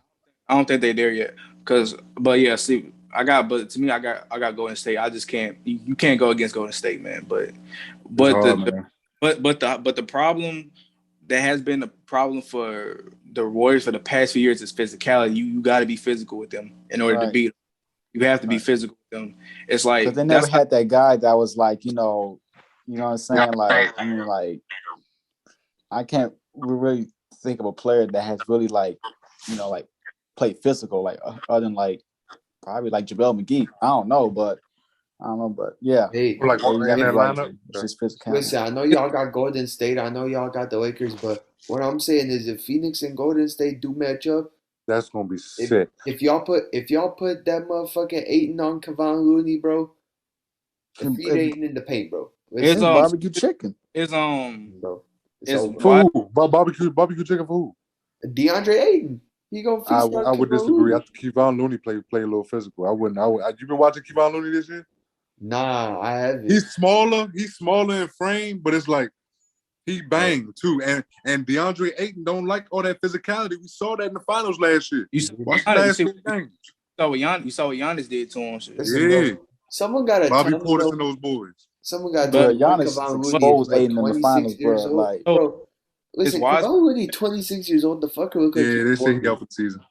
I don't think they're there yet. But see, but to me, I got Golden State. I just can't. You can't go against Golden State, man. But
Man.
the problem that has been the problem for the Warriors for the past few years is physicality. You got to be physical with them in order to beat them. You have to be physical with them. It's like
because they never had that guy that was like, you know what I'm saying? Like, I mean, like, I can't really think of a player that has really like, like played physical, like other than like probably like JaVale McGee. I don't know, but yeah.
Hey,
Like in Atlanta.
It's just physicality.
listen, I know y'all got Golden State. I know y'all got the Lakers, but what I'm saying is, if Phoenix and Golden State do match up,
That's gonna be sick.
if y'all put that motherfucking Ayton on Kevon Looney, bro, the feet ain't in the paint, bro.
It's
Listen,
barbecue chicken.
It's
bro.
it's
over.
why-
For who? Barbecue chicken for who?
DeAndre Ayton. He gonna feast
I
on
would
Kevon
disagree.
Looney.
I think Kevon Looney play a little physical. I wouldn't. You been watching Kevon Looney this year?
Nah, I haven't.
He's smaller in frame, but it's like he banged too. And DeAndre Ayton don't like all that physicality. We saw that in the finals last year.
You saw
Watch the last game.
what Giannis did to him.
Listen,
Yeah.
bro, someone got to
Bobby
tell me,
Portis
though,
and those boys.
someone got to
Bro,
tell me
Giannis
Kevon Looney
exposed
is like
Ayton in the
26
finals,
years
bro.
old.
Like,
Bro, listen,
wise.
Kevon Looney 26 years old. The fucker look like
Yeah, they say he out for the season.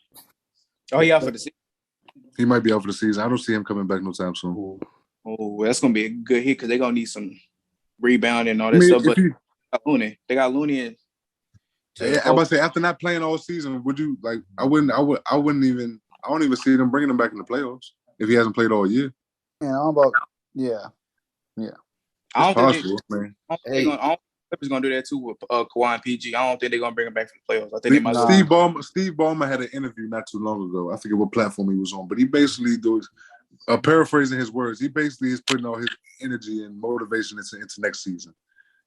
Oh, he out for the season.
He might be out for the season. I don't see him coming back no time soon.
Oh, that's gonna be a good hit because they're gonna need some rebounding and all that stuff. But they got Looney in.
I'm about to say, after not playing all season, would you like? I don't even see them bringing him back in the playoffs if he hasn't played all year.
yeah.
I don't think
possible, man.
Clippers gonna do that too with Kawhi and PG. I don't think they're gonna bring him back for the playoffs. I think they might.
Steve Ballmer had an interview not too long ago. I forget what platform he was on, but he basically paraphrasing his words. He basically is putting all his energy and motivation into next season.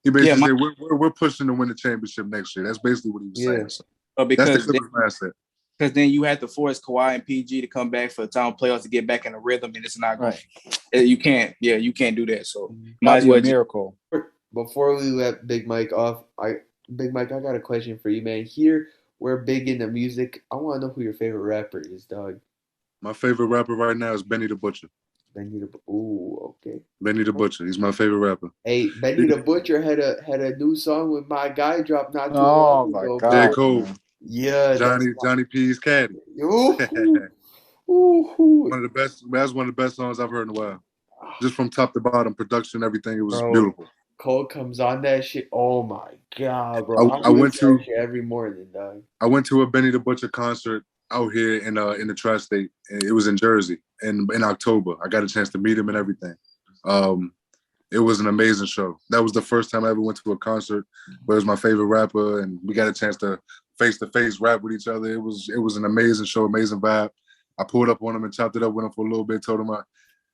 He basically said we're pushing to win the championship next year. That's basically what he was saying. So
because
that's the Clippers mindset.
Because then you have to force Kawhi and PG to come back for the time playoffs to get back in the rhythm, and it's not
right.
You can't do that. So
might as well a miracle.
Before we let Big Mike off, Big Mike, I got a question for you, man. Here we're big into music. I want to know who your favorite rapper is, dog.
My favorite rapper right now is Benny the Butcher.
Okay.
Benny the Butcher. He's my favorite rapper.
Hey, Benny the Butcher had a new song with my guy dropped not too
long
ago.
Oh my God.
J. Cole.
Yeah.
Johnny P's Caddy.
Ooh.
One of the best. That's one of the best songs I've heard in a while. Just from top to bottom, production, everything. It was beautiful.
Cole comes on that shit. Oh my God, bro!
I went to
every morning, dog.
I went to a Benny the Butcher concert out here in the tri-state. It was in Jersey in October. I got a chance to meet him and everything. It was an amazing show. That was the first time I ever went to a concert where it was my favorite rapper, and we got a chance to face-to-face rap with each other. It was an amazing show, amazing vibe. I pulled up on him and chopped it up with him for a little bit. Told him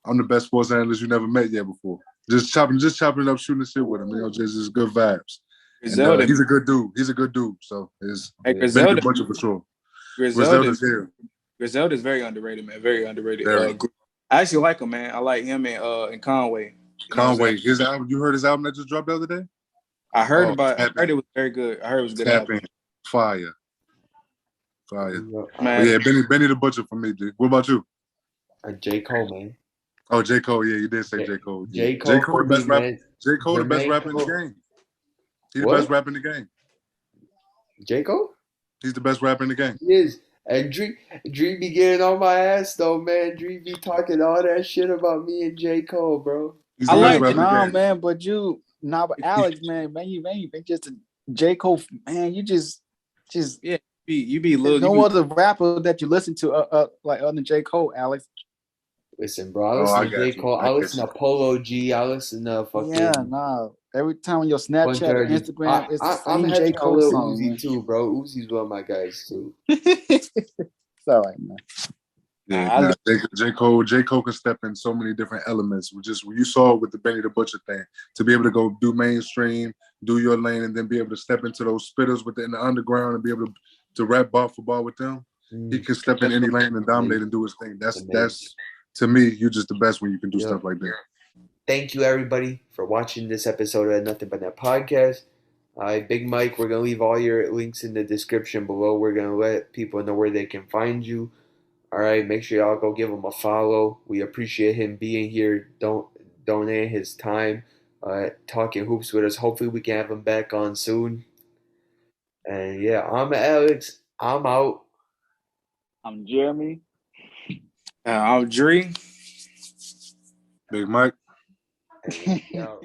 I'm the best sports analyst you never met yet before. Just chopping it up, shooting the shit with him. Just good vibes. And, he's a good dude. So it's Benny the Butcher for sure.
Griselda's here. Griselda's very underrated, man. Very underrated. I actually like him, man. I like him and Conway.
Conway, his album. You heard his album that just dropped the other day?
I heard I heard it was very good. I heard it was a good album.
Fire.
Man.
But yeah, Benny the Butcher for me, dude. What about you?
J. Cole, man.
Oh, J. Cole. Yeah, you did say J. Cole.
J. Cole
the best rapper. J. Cole, the best rapper in the game. He's the best rapper in the game.
J. Cole?
He's the best rapper in the game.
He is. And Dream be getting on my ass though, man. Dream be talking all that shit about me and J. Cole, bro.
I like it, man. But Alex, man, you just a J. Cole, man. You just
yeah. You be little.
No other rapper that you listen to, like other than J. Cole, Alex.
Listen, bro. I listen to J. Cole. I listen to Polo G. I listen to fucking.
Every time on your Snapchat or Instagram, it's the same J. Cole song.
Uzi too, bro. Uzi's one of my guys too.
It's all right, man.
Yeah, J. Cole can step in so many different elements. You saw it with the Benny the Butcher thing. To be able to go do mainstream, do your lane, and then be able to step into those spitters in the underground and be able to rap bar for bar with them. He can step in any lane and dominate and do his thing. That's to me, you're just the best when you can do stuff like that.
Thank you, everybody, for watching this episode of Nothing But Net Podcast. Big Mike, we're going to leave all your links in the description below. We're going to let people know where they can find you. All right, make sure y'all go give him a follow. We appreciate him being here, donate his time, talking hoops with us. Hopefully we can have him back on soon. And yeah, I'm Alex. I'm out.
I'm Jeremy.
I'm Dree.
Big Mike.
Yo.